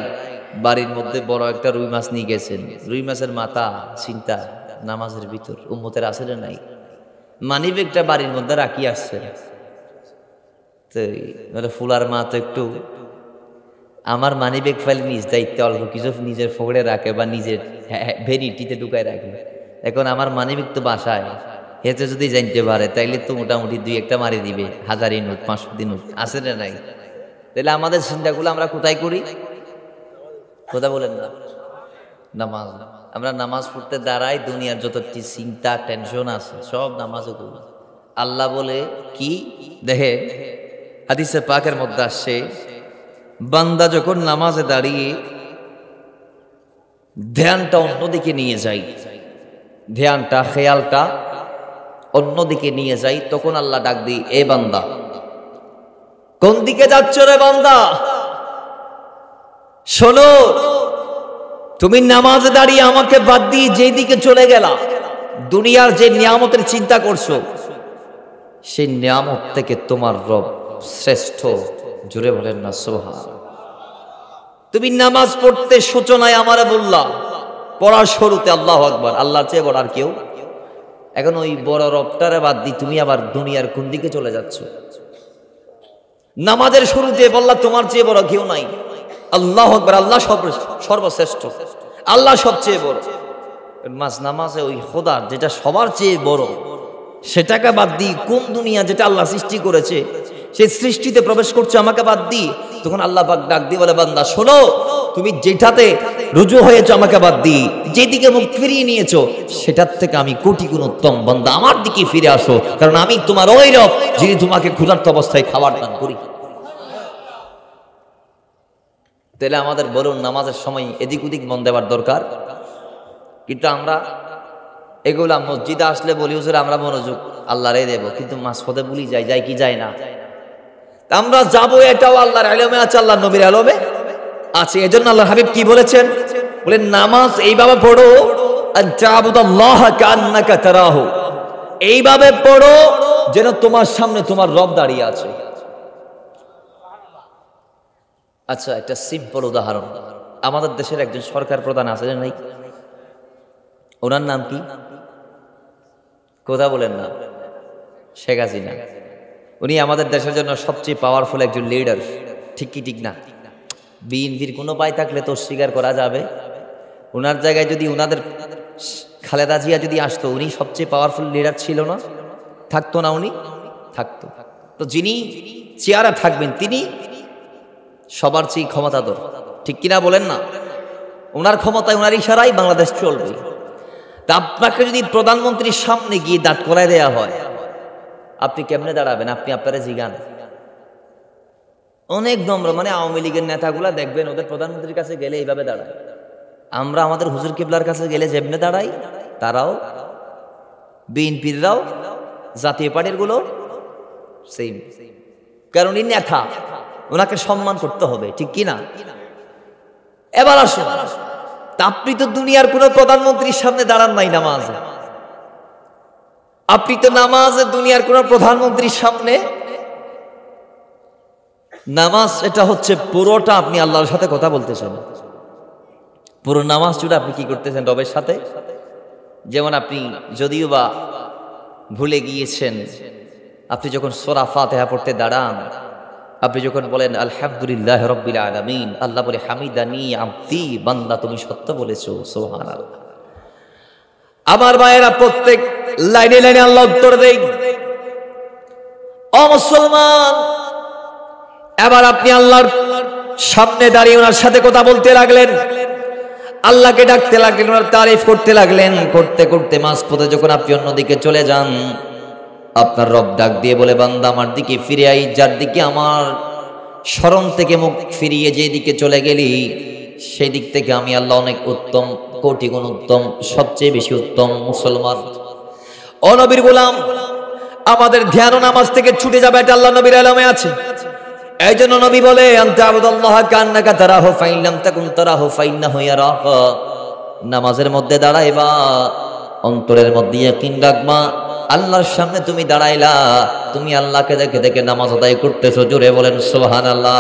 বাড়ির মধ্যে বড় একটা রুই মাছ নিয়ে গেছেন। রুই মাছের মাথা চিন্তা নামাজের ভিতর, উম্মতের আছে না নাই? মানিব্যাগটা বাড়ির মধ্যে রাখি আসছে। তো ফুলার মা তো একটু, আমার মানিব্যাগ ফাইলে নিজ দায়িত্বে অল্প কিছু নিজের ফোড়ে রাখে বা নিজের ভেরিটিতে ঢুকায় রাখে। এখন আমার মানিব্যাগ তো বাসায়, হেতে যদি জানতে পারে তাইলে তো মোটামুটি 2-1টা মারি দিবে, 1000 নোট, 500 নোট, আছে না নাই? তাহলে আমাদের চিন্তাগুলো আমরা কোথায় করি? কথা বলেন না, নামাজ। আমরা নামাজ পড়তে দাঁড়াই, দুনিয়ার যত চিন্তা টেনশন আছে সব নামাজে করি। আল্লাহ বলে কি দেখে, হাদিসে পাকের মধ্যে আসছে, বান্দা যখন নামাজে দাঁড়িয়ে ধ্যানটা অন্যদিকে নিয়ে যায়, ধ্যানটা খেয়ালটা অন্যদিকে নিয়ে যাই, তখন আল্লাহ ডাক দিই, এ বান্দা কোন দিকে যাচ্ছ রে বান্দা? শোনো, তুমি নামাজে দাঁড়িয়ে আমাকে বাদ দিয়ে যেদিকে চলে গেলা, দুনিয়ার যে নিয়ামতের চিন্তা করছো, সেই নিয়ামত থেকে তোমার রব শ্রেষ্ঠ। জোরে বলেন না সুবহানাল্লাহ। তুমি নামাজ পড়তে সূচনায় আমারে বললা, পড়ার শুরুতে আল্লাহু আকবার, আল্লাহর চেয়ে বড় আর কেউ। এখন ওই বড় রবটারে বাদ দিয়ে তুমি আবার দুনিয়ার কোন দিকে চলে যাচ্ছ? নামাজের শুরুতে বললা তোমার চেয়ে বড় কেউ নাই, আল্লাহু আকবার, আল্লাহ সর্বশ্রেষ্ঠ, আল্লাহ সবচেয়ে বড়। নামাজে ওই খোদার যেটা সবার চেয়ে বড়, সেটাকে বাদ দিই কোন দুনিয়া যেটা আল্লাহ সৃষ্টি করেছে, সেই সৃষ্টিতে প্রবেশ করছে আমাকে বাদ দিই। তখন আল্লাহ পাক ডাক দিয়ে বলে, বান্দা শোনো, তুমি যেটাতে রুজু হয়েছো আমাকে বাদ দিই, যেদিকে মুখ ফিরিয়ে নিয়েছো, সেটার থেকে আমি কোটি গুণ উত্তম। বান্দা আমার দিকে ফিরে আসো, কারণ আমি তোমার ওই রব যিনি তোমাকে ক্ষুধার্ত অবস্থায় খাবার দান করি। তাহলে আমাদের বলুন, নামাজের সময় এদিক ওদিক মন দেওয়ার দরকার, কিন্তু আমরা এগুলা মসজিদে আসলে বলি, হুজুর আমরা মনোযোগ আল্লাহরে দেব, কিন্তু মাঝপথে ভুলি যাই কি যায় না? আমরা যাবো, এটাও আল্লাহর ইলমে আছে, আল্লাহর নবীর ইলমে আছে। এজন্য আল্লাহর হাবিব কি বলেছেন? বলেন, নামাজ এইভাবে পড়ো, আনতাবুদাল্লাহা কান্নাকা তারাহু, এইভাবে পড়ো যেন তোমার সামনে তোমার রব দাঁড়িয়ে আছে। আচ্ছা, একটা সিম্পল উদাহরণ, আমাদের দেশের একজন সরকার প্রধান আছে না নাই? ওনার নাম কি? কথা বলেন না, শেখ হাসিনা। উনি আমাদের দেশের জন্য সবচেয়ে পাওয়ারফুল একজন লিডার, ঠিক কি ঠিক না? বিএনপির কোনো পায় থাকলে তো স্বীকার করা যাবে, ওনার জায়গায় যদি ওনাদের খালেদা জিয়া যদি আসতো, উনি সবচেয়ে পাওয়ারফুল লিডার ছিল না? থাকতো না? উনি থাকতো। তো যিনি চেয়ারে থাকবেন তিনি সবার চেয়ে ক্ষমতাধর, ঠিক কিনা বলেন না? ওনার ক্ষমতায়, ওনার ইশারাই বাংলাদেশ চলবে। তা আপনাকে যদি প্রধানমন্ত্রীর সামনে গিয়ে দাঁড় করায় দেয়া হয়, আপনি কেমনে দাঁড়াবেন? আপনি আপনারা জিগান। অনেক নম্র, মানে আওয়ামী লীগের নেতাগুলা দেখবেন ওদের প্রধানমন্ত্রীর কাছে গেলে এইভাবে দাঁড়ায়। আমরা আমাদের হুজুর কিবলার কাছে গেলে যেমনে দাঁড়াই, তারাও বিএনপিররাও জাতীয় পার্টির গুলো সেম। কারণ উনি নেতা, ওনাকে সম্মান করতে হবে, ঠিক কিনা? এবার আসুন, আপনি তো দুনিয়ার কোন প্রধানমন্ত্রীর সামনে দাঁড়ান নাই নামাজে, আপনি তো নামাজে দুনিয়ার কোন প্রধানমন্ত্রীর সামনে নামাজ, এটা হচ্ছে পুরোটা আপনি আল্লাহর সাথে কথা বলতেছেন। পুরো নামাজ জুড়ে আপনি কি করতেছেন? রবের সাথে। যেমন আপনি যদিও বা ভুলে গিয়েছেন, আপনি যখন সূরা ফাতিহা পড়তে দাঁড়ান, আপনি যখন বলেন আলহামদুলিল্লাহ রাব্বিল আলামিন, আল্লাহ বলে হামিদানি আবদি, বান্দা তুমি সত্য বলেছো, সুবহানাল্লাহ। আমার ভাইয়েরা, প্রত্যেক লাইনে লাইনে আল্লাহ উত্তর দেয়। ও মুসলমান, এবার আপনি আল্লাহর সামনে দাঁড়িয়ে ওনার সাথে কথা বলতে লাগলেন, আল্লাহকে ডাকতে লাগলেন, ওনার তারিফ করতে লাগলেন। করতে করতে মাঝপথে যখন আপনি অন্যদিকে চলে যান, আপনার রব ডাক দিয়ে বলে, বান্দা আমার দিকে ফিরে আই, যার দিকে আমার স্মরণ থেকে মুখ ফিরিয়ে যে দিকে চলে গেলি, সেই দিক থেকে আমি আল্লাহ অনেক উত্তম, কোটি গুণ উত্তম, সবচেয়ে বেশি উত্তম মুসলমান। ও নবীর গোলাম, আমাদের ধ্যান ও নামাজ থেকে ছুটে যাবে, এটা আল্লাহ নবীর ইলমে আছে। এই জন্য নবী বলে, আনতা আবুদুল্লাহ কান্নাকা তারাহু ফাইন লাম তাকুন তারাহু ফাইন্নাহু ইয়ারাকা। নামাজের মধ্যে দাঁড়াইবা, অন্তরের মধ্যে ইয়াকিন রাখবা, আল্লাহর সামনে তুমি দাঁড়াইলা, তুমি আল্লাহকে দেখে দেখে নামাজ আদায় করতেছো। জোরে বলেন সুবহানাল্লাহ।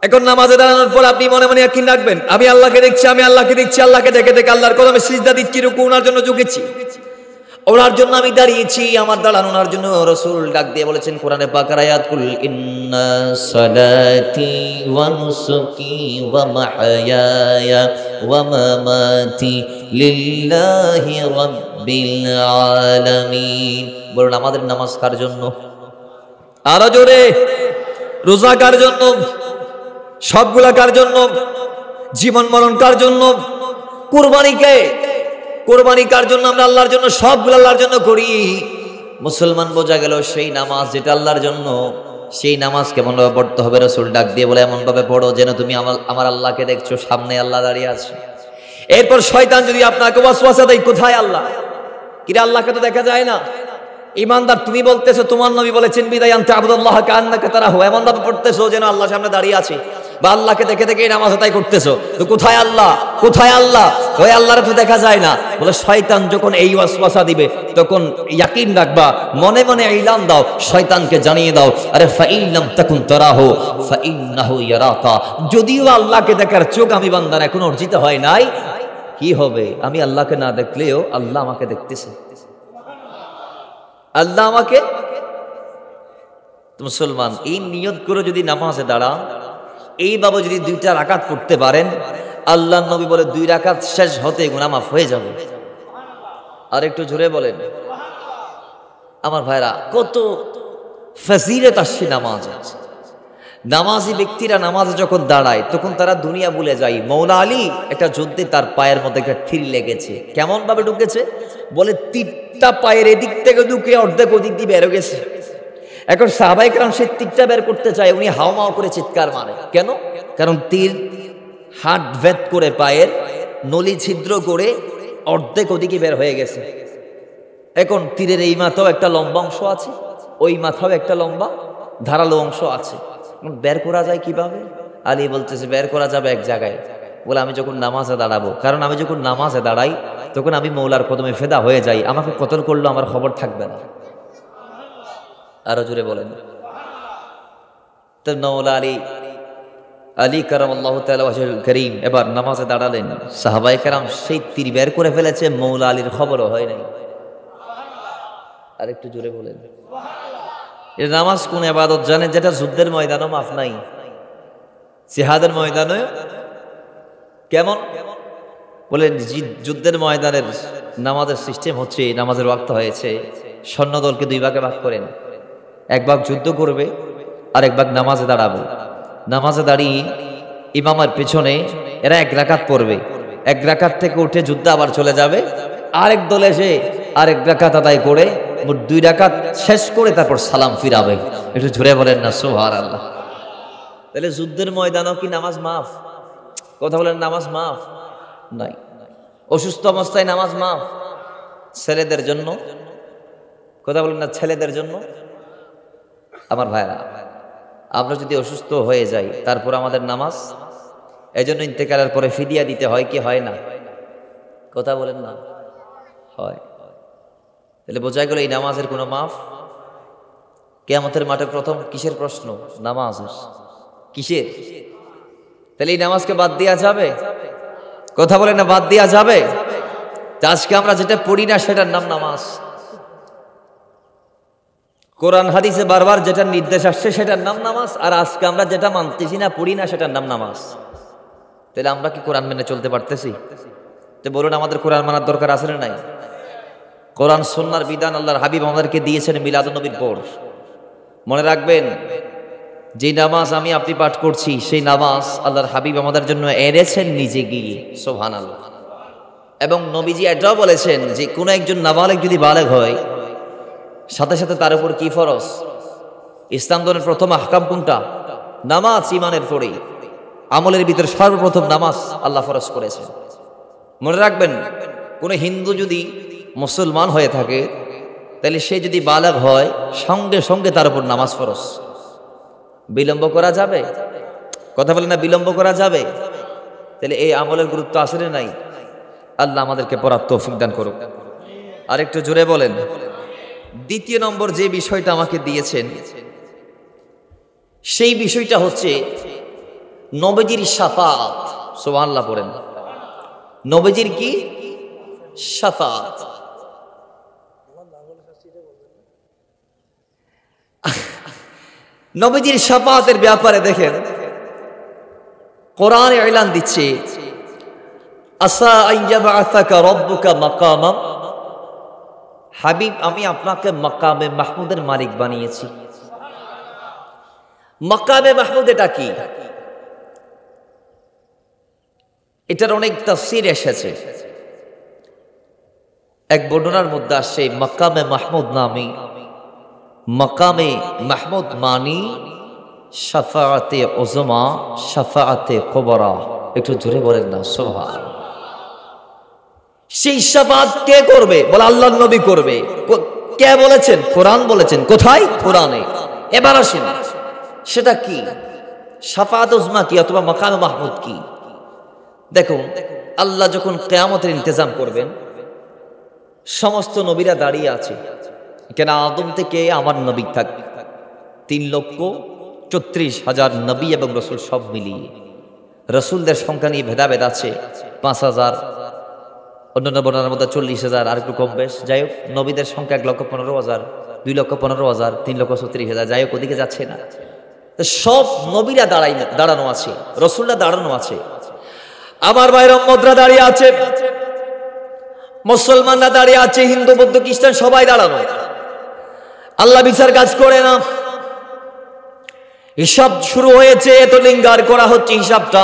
এখন নামাজে দাঁড়ানোর পর আপনি মনে মনে ইয়াকিন রাখবেন, আমি আল্লাহকে দেখছি, আমি আল্লাহকে দেখছি, আল্লাহকে দেখে দেখে আল্লাহর কদমে সিজদা দিচ্ছি, রুকু ওনার জন্য ঝুঁকেছি, ওনার জন্য আমি দাঁড়িয়েছি, আমার দাঁড়ানো ওনার জন্য। রাসূল ডাক দিয়ে বলেছেন কোরআনে পাকের আয়াত, কুল ইন্না সালাতি ওয়া নুসুকি ওয়া মাহইয়ায়া ওয়া মামাতি লিল্লাহি রাব্বিল আলামিন। বলুন, আমাদের নামাজ কার জন্য? আরো জোরে। রোজা কার জন্য? সবগুলা কার জন্য? জীবন মরণ কার জন্য? কুরবানি কে? কোরবানি কার জন্য? আমরা আল্লাহর জন্য, সবগুলো আল্লাহর জন্য করি। মুসলমান বোঝা গেল সেই নামাজ যেটা আল্লাহর জন্য, সেই নামাজ কেমন ভাবে পড়তে হবে? রাসূল ডাক দিয়ে বলে, এমন ভাবে পড়ো যেন তুমি আমার আল্লাহকে দেখছো, সামনে আল্লাহ দাঁড়িয়ে আছে। এরপর শয়তান যদি আপনাকে ওয়াসওয়াসা দেয়, কোথায় আল্লাহ? কিরে, আল্লাহকে তো দেখা যায় না। ইমানদার তুমি বলতেছো, তোমার নবী বলেছেন বিদায় আনতা আবুদুল্লাহ কান্নাকা তারাহু, এমন ভাবে পড়তেছো যেন আল্লাহ সামনে দাঁড়িয়ে আছে, বা আল্লাহকে দেখে দেখে নামাজ আদায় করতেছো। তো কোথায় আল্লাহ? কোথায় আল্লাহ? ওই আল্লাহর তো দেখা যায় না। বলে শয়তান যখন এই ওয়াসওয়াসা দিবে, তখন ইয়াকিন রাখবা, মনে মনে ইলান দাও, শয়তানকে জানিয়ে দাও, আরে ফাইন লাম তাকুন তারাহু ফাইন্নাহু ইয়ারাকা, যদিও আল্লাহকে দেখার চোখ আমি বান্দার এখনো অর্জিত হয় নাই, কি হবে? আমি আল্লাহকে না দেখলেও আল্লাহ আমাকে দেখতেছে, আল্লাহ আমাকে। মুসলমান, এই নিয়ত করে যদি নামাজে দাঁড়ান, এইভাবে যদি 2টা রাকাত পড়তে পারেন, আল্লাহর নবী বলে 2 রাকাত শেষ হতে গুনাহ মাফ হয়ে যাবে। আর একটু জোরে বলেন। আমার ভাইরা, কত ফজিলত আসছে নামাজ। নামাজি ব্যক্তিরা নামাজে যখন দাঁড়ায়, তখন তারা দুনিয়া ভুলে যায়। মৌলা আলী একটা যুদ্ধে তার পায়ের মধ্যে একটা থির লেগেছে। কেমন ভাবে ঢুকেছে? বলে তীরটা পায়ের এদিক থেকে ঢুকে অর্ধেক ওদিক দিয়ে বের গেছে। এখন সাহাবায়ে কেরাম সেই তীরটা বের করতে চায়, উনি হাওমাও করে চিৎকার মারে। কেন? কারণ তীর হাত ভেদ করে পায়ের নলি ছিদ্র করে অর্ধেক ওদিকে বের হয়ে গেছে। এখন তীরের এই মাথাও একটা লম্বা অংশ আছে, ওই মাথাও একটা লম্বা ধারালো অংশ আছে। বের করা যায় কিভাবে? আলী বলতেছে, বের করা যাবে এক জায়গায়। বলে, আমি যখন নামাজে দাঁড়াবো, কারণ আমি যখন নামাজে দাঁড়াই তখন আমি মৌলার কদমে ফেদা হয়ে যাই, আমাকে কতল করলো আমার খবর থাকবে না। আরো জোরে বলেন। তো মৌলা আলী কারামাল্লাহু তাআলা ওয়াজহুল কারীম এবার নামাজে দাঁড়ালেন। সাহাবায়ে কেরাম সেই তীর বের করে ফেলেছে, মৌলা আলীর খবরও হয় নাই। আর একটু জোরে বলেন। এ নামাজ কোন ইবাদত জানেন যেটা যুদ্ধের ময়দানও মাফ নাই, জিহাদের ময়দানে কেমন বলে যুদ্ধের ময়দানের নামাজের সিস্টেম হচ্ছে, নামাজের ওয়াক্ত হয়েছে, সৈন্যদলকে দুই ভাগে ভাগ করেন, এক ভাগ যুদ্ধ করবে আর এক ভাগ নামাজে দাঁড়াবে। নামাজে দাঁড়িয়ে ইমামের পেছনে এরা এক রাকাত পড়বে, এক রাকাত থেকে উঠে যুদ্ধ আবার চলে যাবে, আরেক দল এসে আরেক রাকাত আদায় করে দুই রাকাত শেষ করে তারপর সালাম ফিরাবে। একটু জোরে বলেন না সুবহানাল্লাহ। তাহলে যুদ্ধের ময়দানও কি নামাজ মাফ? কথা বলেন, নামাজ মাফ নাই। অসুস্থ অবস্থায় নামাজ মাফ ছেলেদের জন্য, কথা বলেন না, ছেলেদের জন্য। আমার ভাইরা, আমরা যদি অসুস্থ হয়ে যাই তারপর আমাদের নামাজ, এই জন্য ইন্তেকালের পরে ফিদিয়া দিতে হয় কি হয় না? কথা বলেন না, হয়। তাহলে বোঝা গেল এই নামাজের কোনো মাফ। কিয়ামতের মাঠে প্রথম কিসের প্রশ্ন? নামাজের। কিসের? তাহলে এই নামাজকে বাদ দেওয়া যাবে? কথা বলেন না, বাদ দেওয়া যাবে? আজকে আমরা যেটা পড়ি না সেটার নাম নামাজ। কোরআন হাদিসে বারবার যেটা নির্দেশ আসছে সেটার নাম নামাজ, আর আজকে আমরা যেটা মানতেছি না, পড়ি না, সেটার নাম নামাজ। তাহলে আমরা কি কোরআন মেনে চলতে পারতেছি? তো বলুন, আমাদের কোরআন মানার দরকার আছে না নাই? কোরআন সুন্নাহর বিধান আল্লাহর হাবিব আমাদেরকে দিয়েছেন মিলাদুন নবীর পর। মনে রাখবেন, যে নামাজ আমি আপনি পাঠ করছি সেই নামাজ আল্লাহর হাবিব আমাদের জন্য এনেছেন নিজে গিয়ে, সুবহানাল্লাহ। এবং নবীজি এটাও বলেছেন যে কোনো একজন নাবালেগ যদি বালেগ হয়, সাথে সাথে তার উপর কি ফরজ? ইসলাম ধর্মের প্রথম আহকাম কোনটা? নামাজ। ইমানের পরে আমলের ভিতরে সর্বপ্রথম নামাজ আল্লাহ ফরজ করেছেন। মনে রাখবেন, কোনো হিন্দু যদি মুসলমান হয়ে থাকে, তাহলে সে যদি বালেগ হয় সঙ্গে সঙ্গে তার উপর নামাজ ফরজ। বিলম্ব করা যাবে? কথা বলে না, বিলম্ব করা যাবে? তাহলে এই আমলের গুরুত্ব আছে না নাই? আল্লাহ আমাদেরকে পড়ার তৌফিক দান করুক। আর একটু জোরে বলেন। দ্বিতীয় নম্বর যে বিষয়টা আমাকে দিয়েছেন সেই বিষয়টা হচ্ছে নবীজির শাফাআত। সুবহানাল্লাহ পড়েন। নবীজির কি? শাফাআত। নবীজির শাফাআতের ব্যাপারে দেখেন, কোরআন এলান দিচ্ছে, আসা আইয়াবআসাকা রাব্বুকা মাকামা, হাবিব আমি আপনাকে মাকামে মাহমুদের মালিক বানিয়েছি। মাকামে মাহমুদ এটা কি? এটার অনেক তাফসীর এসেছে। এক বর্ণনার মধ্যে আসে মাকামে মাহমুদ নামে, মাকামে মাহমুদ মানি শাফাআতে উযমা, শাফাআতে কুবরা। একটু জোরে বলেন না সুবহানাল্লাহ। সেই শাফাআত কে করবে? বলে আল্লাহর নবী করবে। কে বলেছেন? কোরআন বলেছেন। কোথায়? কোরআনে। এবার আসেন, সেটা কি? শাফাআত উযমা কি অথবা মাকামে মাহমুদ কি? দেখুন, আল্লাহ যখন কিয়ামতের ইন্তজাম করবেন, সমস্ত নবীরা দাঁড়িয়ে আছে। কেন আদম থেকে আমার নবী থাকবে 3,34,000 নবী এবং রসুল সব মিলিয়ে। রসুলদের সংখ্যা নিয়ে ভেদাভেদ আছে, 5,000, অন্যান্য বর্ণনার মধ্যে 40,000, আর একটু কম বেশ। যাই হোক, নবীদের সংখ্যা 1,15,000, 2,15,000, 3,36,000, যাই হোক, ওদিকে যাচ্ছে না। সব নবীরা দাঁড়ানো আছে, রসুলরা দাঁড়ানো আছে। আমার ভাইরা উম্মতরা দাঁড়িয়ে আছে, মুসলমানরা দাঁড়িয়ে আছে, হিন্দু বৌদ্ধ খ্রিস্টান সবাই দাঁড়ানো। আল্লাহ বিচার কাজ করে না। হিসাব শুরু হয়েছে, এত লিঙ্গার করা হচ্ছে হিসাবটা।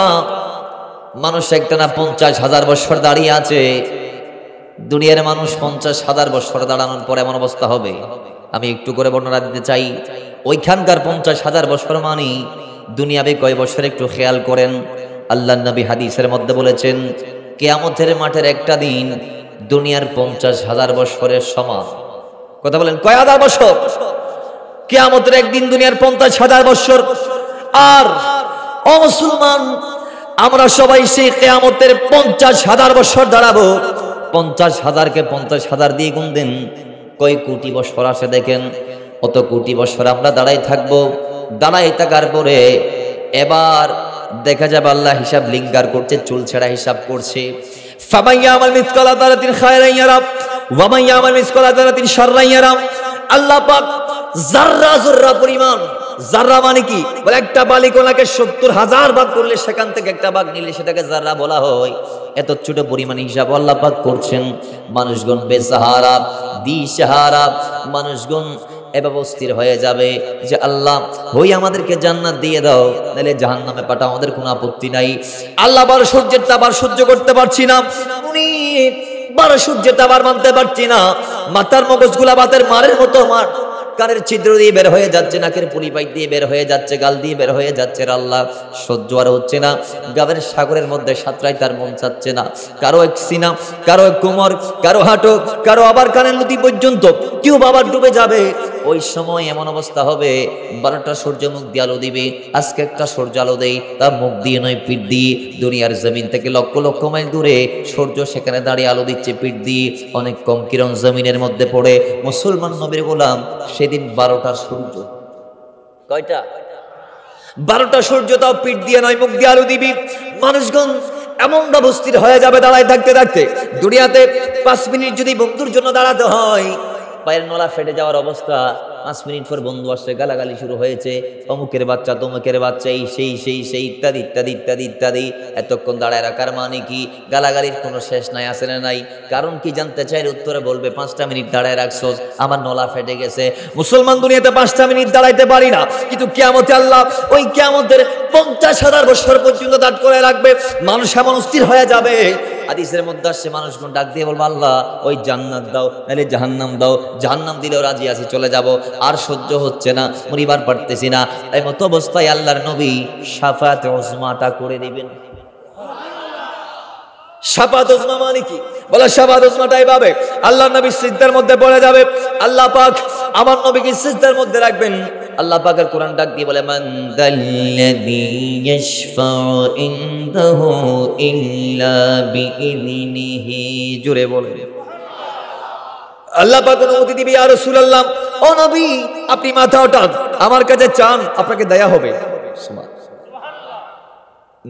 মানুষ একটানা 50,000 বছর দাঁড়িয়ে আছে। দুনিয়ার মানুষ 50,000 বছর দাঁড়ানোর পর এমন অবস্থা হবে। আমি একটু করে বর্ণনা দিতে চাই। ওইখানকার 50,000 বছর মানে দুনিয়াবে কয় বছর একটু খেয়াল করেন। আল্লাহর নবী হাদিসের মধ্যে বলেছেন, কিয়ামতের মাঠের একটা দিন দুনিয়ার 50,000 বছরের সমান। কথা বলেন, কয় হাজার বছর? কিয়ামতের একদিন দুনিয়ার 50,000 বছর। আর অমুসলমান আমরা সবাই সেই কিয়ামতের 50,000 বছর দাঁড়াবো। 50,000কে 50,000 দিয়ে গুণ দেন, কয় কোটি বছর আসে দেখেন। অত কোটি বছর আমরা দাঁড়াই থাকবো। দাঁড়াই থাকার পরে এবার দেখা যাবে আল্লাহ হিসাব লিঙ্গার করছে, চুল ছেঁড়া হিসাব করছে। ফামাইয়ামাল মিসকালা যারাতিন খায়রান ইয়ারা ওয়া মাইয়ামাল মিসকালা যারাতিন শাররান ইয়ারা। আল্লাহ পাক জাররা জাররা পরিমাণ। জাররা মানে কি? বলে একটা বালিকণাকে ৭০,০০০ ভাগ করলে সেখান থেকে একটা ভাগ নিলে সেটাকে জাররা বলা হয়। এত ছোট পরিমাণ হিসাব আল্লাহ পাক করছেন। মানুষগণ বেসাহারা, দিশাহারা, মানুষগণ এভাবে অস্থির হয়ে যাবে যে আল্লাহ হই আমাদেরকে জান্নাত দিয়ে দাও, নাহলে জাহান্নামে পাঠাও, আমাদের কোনো আপত্তি নাই। আল্লাহ ১২ সূর্যের তাপ আর সহ্য করতে পারছি না, উনি ১২ সূর্যের তাপ আর মানতে পারছি না। মাথার মগজগুলা বাতের মারের মতো মার কানের ছিদ্র দিয়ে বের হয়ে যাচ্ছে, নাকের পুলি পাইপ দিয়ে বের হয়ে যাচ্ছে, গাল দিয়ে বের হয়ে যাচ্ছে। আল্লাহ সহ্য আর হচ্ছে না। গাবের সাগরের মধ্যে সাঁতরাই তার মন চাচ্ছে না। কারো এক সিনা, কারো এক কোমর, কারো হাঁটু, কারো আবার কানের লতি পর্যন্ত, কেউ বাবার ডুবে যাবে। ওই সময় এমন অবস্থা হবে ১২টা সূর্য মুখ দিয়ে আলো দিবে। আজকে একটা সূর্য আলো দেয়, তার মুখ দিয়ে নয় পিঠ দিয়ে। দুনিয়ার জমিন থেকে লক্ষ লক্ষ মাইল দূরে সূর্য সেখানে দাঁড়িয়ে আলো দিচ্ছে পিঠ দিয়ে। অনেক কম কিরণ জমিনের মধ্যে পড়ে। মুসলমান নবীর গোলাম সেদিন ১২টা সূর্য, কয়টা? ১২টা সূর্য, তাও পিঠ দিয়ে নয় মুখ দিয়ে আলো দিবি। মানুষগণ এমন অবস্থির হয়ে যাবে দাঁড়ায় থাকতে থাকতে। দুনিয়াতে ৫ মিনিট যদি বন্ধুর জন্য দাঁড়াতে হয়, পায়ের নলা ফেটে যাওয়ার অবস্থা। 5 মিনিট পর বন্ধু আসছে, গালাগালি শুরু হয়েছে, অমুকের বাচ্চা, তমুকের বাচ্চা, এই সেই ইত্যাদি ইত্যাদি ইত্যাদি ইত্যাদি। এতক্ষণ দাঁড়ায় রাখার মানে কি? গালাগালির কোনো শেষ নাই, আছে না নাই? কারণ কি জানতে চাই? উত্তরে বলবে 5টা মিনিট দাঁড়ায় রাখছোস, আমার নলা ফেটে গেছে। মুসলমান দুনিয়াতে 5টা মিনিট দাঁড়াইতে পারি না, কিন্তু কিয়ামতে আল্লাহ ওই কিয়ামতের 50,000 বছর পর্যন্ত দাঁড় করে রাখবে। মানুষ এমন অস্থির হয়ে যাবে। হাদিসের মধ্যে আসছে, মানুষগুলো ডাক দিয়ে বলবো আল্লাহ ওই জান্নাত দাও, নাহলে জাহান্নাম দাও। জাহান্নাম দিলেও রাজি আছি, চলে যাব, আর সহ্য হচ্ছে না, মরিবার পারতেছি না। এই মতো অবস্থায় আল্লাহর নবী শাফায়াতে উজমাটা করে দিবেন। শাফায়াত উজমা মানে কি? বলে শাফায়াত উজমাটা এইভাবে, আল্লাহর নবী সিজদার মধ্যে পড়ে যাবে, আল্লাহ পাক আমার নবীকে সিজদার মধ্যে রাখবেন। আল্লাহ পাকের কোরআন ডাক দিয়ে বলে, মান দাল্লাযী ইয়াশফাউ ইনদাহু ইল্লা বিইযনিহি। জোরে বলে আল্লাহ পাক অনুমতি দিবে, ইয়া রাসূলুল্লাহ, ও নবী আপনি মাথা ওঠান, আমার কাছে চান, আপনাকে দেয়া হবে।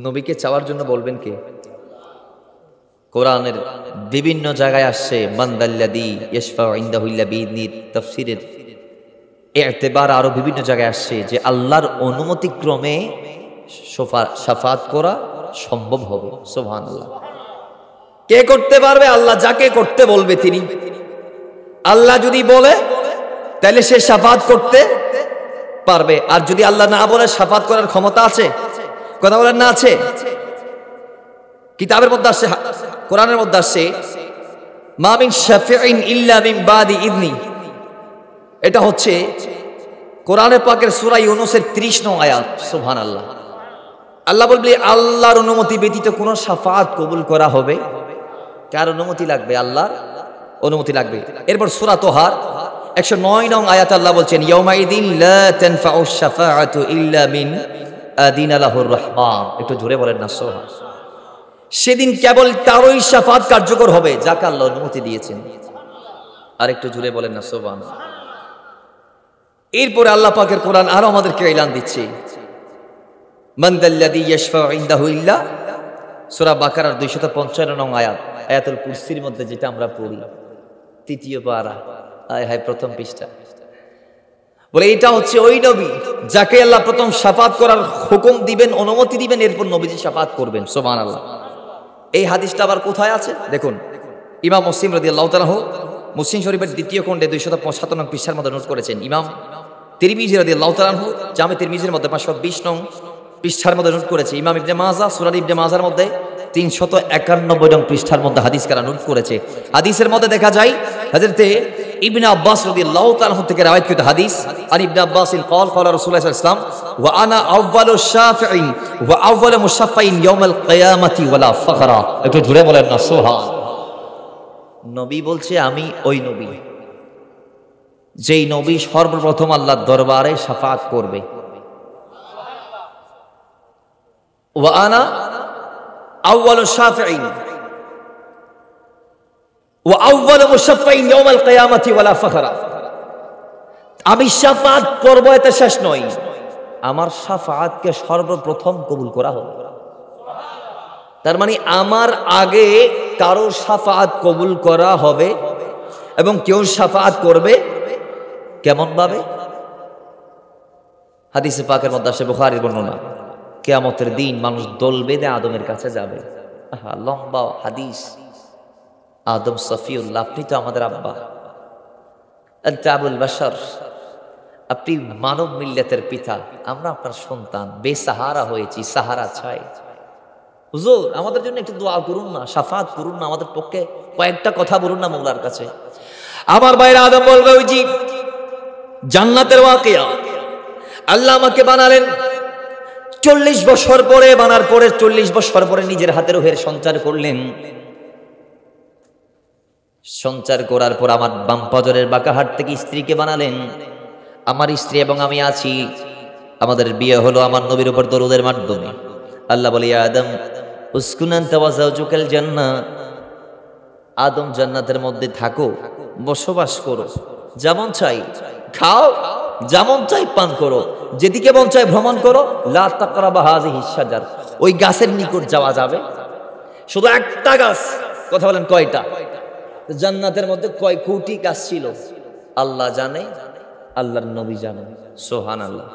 নবীকে চাওয়ার জন্য বলবেন কে? কোরআনের বিভিন্ন জায়গায় আসছে মান দাল্লাযী ইয়াশফাউ ইনদাহু ইল্লা বিইযনিহি। তাফসীরের এতেবার আরো বিভিন্ন জায়গায় আসছে যে আল্লাহর অনুমতি ক্রমে শাফাত করা সম্ভব হবে। সুবহানাল্লাহ। কে করতে পারবে? আল্লাহ যাকে করতে বলবে তিনি। আল্লাহ যদি বলে তাহলে সে শাফাত করতে পারবে, আর যদি আল্লাহ না বলে শাফাত করার ক্ষমতা আছে? কথা বলেন না আছে? কিতাবের মধ্যে আসছে, কোরআনের মধ্যে আসছে, মা মিন শাফিঈন ইল্লা মিন বাদি ইযনি। এটা হচ্ছে কোরআনে পাকের সূরা ইউনূসের 30 নং আয়াত। সুবহানাল্লাহ। আল্লাহ বলবে আল্লাহর অনুমতি ব্যতীত কোনো শাফাত কবুল করা হবে? কার অনুমতি লাগবে? আল্লাহর অনুমতি লাগবে। এরপর সূরা তোহার 109 নং আয়াত আল্লাহ বলছেন, ইয়াউমাইযিন লা তানফাউ শাফাআতু ইল্লা মিন আযিনা লাহুর রাহমান। একটু জোরে বলেন না সুবহান। সেদিন কেবল তারই শাফাত কার্যকর হবে যাকে আল্লাহ অনুমতি দিয়েছেন। আর একটু জোরে বলেন না সুবহান। এরপরে আল্লাহ পাকের কোরআন আরো আমাদেরকে এলান দিচ্ছে, মান দাল্লাযী ইয়াশফাউ ইনদাহু ইল্লা, সূরা বাকারার 255 নং আয়াত, আয়াতুল কুরসির মধ্যে যেটা আমরা পড়ি, 3য় পারা, আয় হায় প্রথম পৃষ্ঠা। বলে এটা হচ্ছে ওই নবী যাকে আল্লাহ প্রথম শাফাত করার হুকুম দিবেন, অনুমতি দিবেন, এরপর নবীজি শাফাত করবেন। সুবহানাল্লাহ। এই হাদিসটা আবার কোথায় আছে দেখুন, ইমাম মুসলিম রাদিয়াল্লাহু তাআলা মুসলিম শরীফের 2য় খণ্ডে 275 নং পৃষ্ঠার মধ্যে নোট করেছেন। ইমাম তিরমিজি রাদিয়াল্লাহু তাআলা জামে তিরমিজির মধ্যে 520 নং পৃষ্ঠার মধ্যে নোট করেছে। ইমাম ইবনে মাজাহ সুনান ইবনে মাজাহর মধ্যে 391 নং পৃষ্ঠার মধ্যে হাদিস কারা নোট করেছে। হাদিসের মধ্যে দেখা যায় হযরতে ইবনে আব্বাস রাদিয়াল্লাহু তাআলা থেকে রওয়ায়াতকৃত হাদিস, আর ইবনে আব্বাস قال قال رسول الله صلى الله عليه وسلم وانا اول الشافع واول مشفع يوم القيامه ولا فخر। একটু জোরে বলেন না সুবহান। নবী বলছে আমি ওই নবী যেই নবী সর্বপ্রথম আল্লাহর দরবারে শাফাত করবে। ওয়া আনা আউয়ালু শাফিঈন ওয়া আউয়ালু মুশাফফাইন ইয়াউমাল কিয়ামাতি ওয়ালা ফাখরা। আমি শাফাত করব, এটা শেষ নয়, আমার শাফাতকে সর্বপ্রথম কবুল করা হবে। তার মানে আমার আগে কারো শাফাত কবুল করা হবে, এবং কেউ শাফাত করবে কেমন ভাবে? হাদিসে পাকের মধ্যে আসে, বুখারীর বর্ণনা, কিয়ামতের দিন মানুষ দল বেঁধে আদমের কাছে যাবে। আহা, লম্বা হাদিস। আদম সফিউল্লাহ, আপনি তো আমাদের আব্বা, আনতা আবুল বাশার, আপনি মানব মিল্লাতের পিতা, আমরা আপনার সন্তান, বেসাহারা হয়েছি, সাহারা চাই। হুজুর আমাদের জন্য একটু দোয়া করুন না, শাফাত করুন না, আমাদের পক্ষে কয়েকটা কথা বলুন না মওলার কাছে। আমার ভাইরা আদম বলবে, ওই জি জান্নাতের ওয়াকিয়া, আল্লাহ আমাকে বানালেন 40 বছর পরে, বানার পরে 40 বছর পরে নিজের হাতের রূহের সঞ্চার করলেন। সঞ্চার করার পর আমার বাম পাজরের বাঁকা হাত থেকে স্ত্রীকে বানালেন। আমার স্ত্রী এবং আমি আছি, আমাদের বিয়ে হলো আমার নবীর উপর দরুদের মাধ্যমে। আল্লাহ বলে, আদম উসকুন আনতা ওয়া যাওজুকাল জান্নাহ, আদম জান্নাতের মধ্যে থাকো, বসবাস করো, যেমন চাই খাও, যেমন চাই পান করো, যেদিকে মন চাই ভ্রমণ করো। লা তাকরাবা হাযিহিস শাজার, ওই গাছের নিকট যাওয়া যাবে, শুধু একটা গাছ। কথা বলেন কয়টা? জান্নাতের মধ্যে কয় কোটি গাছ ছিল আল্লাহ জানে, আল্লাহর নবী জানে। সুবহানাল্লাহ।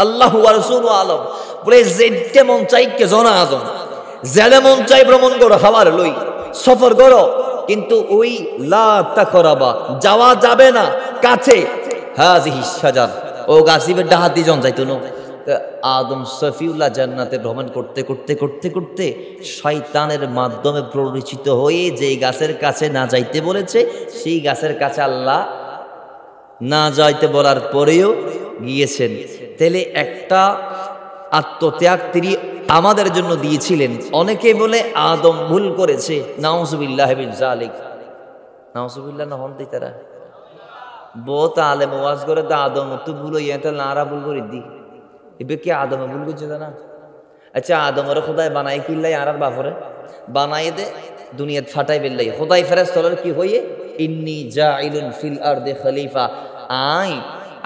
আল্লাহু ওয়া রাসূলু আলাম। বলে যেতে মন চাই কে জনা আদম, জেলে মন চাই ভ্রমণ করো, খাবার লই সফর করো, কিন্তু ওই লা তাকরাবা যাওয়া যাবে না কাছে হাযিহিস শাজার, ও গাছিবের ডাহাতি জন যাইতো না। আদম সফিউল্লাহ জান্নাতে ভ্রমণ করতে করতে করতে করতে শয়তানের মাধ্যমে প্ররোচিত হয়ে যে গাছের কাছে না যাইতে বলেছে, সেই গাছের কাছে আল্লাহ না যাইতে বলার পরেও গিয়েছেন। তাহলে একটা আত্মত্যাগ তিনি আমাদের জন্য দিয়েছিলেন। অনেকে বলে আদম ভুল করেছে, নাউজুবিল্লাহ মিন যালিক। নাউজুবিল্লাহ না হন তারা বহুত আলেম ওয়াজ করে, তো আদম তো ভুল হইয়া তাহলে নারা ভুল করে দি, এবার কি আদমে ভুল করছে না? আচ্ছা, আদমের খোদায় বানাই কিল্লাই আর বাপরে বানাই দে দুনিয়াত ফাটাই বেললাই, খোদাই ফেরেশতার কি হইয়ে ইন্নী জাইলুন ফিল আরদি খলিফা, আই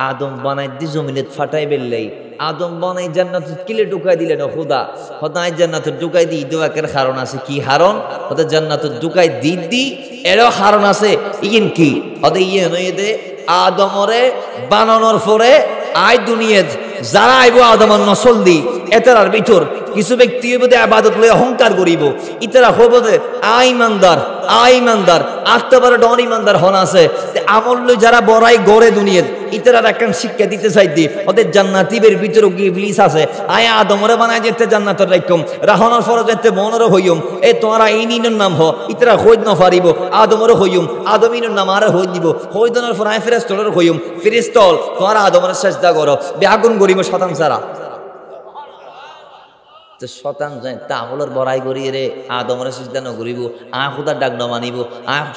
আদম বানাই দি জমিনে ফাটাই বেললাই। আদম বানাই জান্নাত কিলে ঢুকাই দিলেন খোদা, খোদাই জান্নাত ঢুকাই দি, দোয়াকের কারণ আছে। কি কারণ? ওদের জান্নাত ঢুকাই দি এরও কারণ আছে। ইন কি ওদের ইয়ে নয় দে আদমরে বানানোর পরে আই দুনিয়াত যারা আইব আদমের নসল দি, এতার ভিতর কিছু ব্যক্তি আবাদত লই অহংকার করিব, ইতারা হইব যে আইমানদার আইমানদার আত্মবার ডন ইমানদার হন আছে। আমল লই যারা বড়াই গড়ে দুনিয়াত, ইতারা একখান শিক্ষা দিতে চাই দি ওদের জান্নাতিবের ভিতরে কি ইবলিস আছে। আয় আদমরে বানায় যেতে জান্নাতের রাখম, রাহনার ফরজ যেতে মনেরও হইম, এ তোমারা ইনিনের নাম হ, ইতারা হইদ ন পারিব, আদমরও হইম, আদমিনের নাম আরে হই দিব, হইদনের ফর আয় ফেরেশতলের হইম, ফেরেশতল তোমারা আদমরে চেষ্টা করো, বেআগুন গরিব শতান ছাড়া শতান যায় তা আমলের বড়াই করি রে আদমরে সিজদা ন করিব, খুদার ডাক ন মানিব।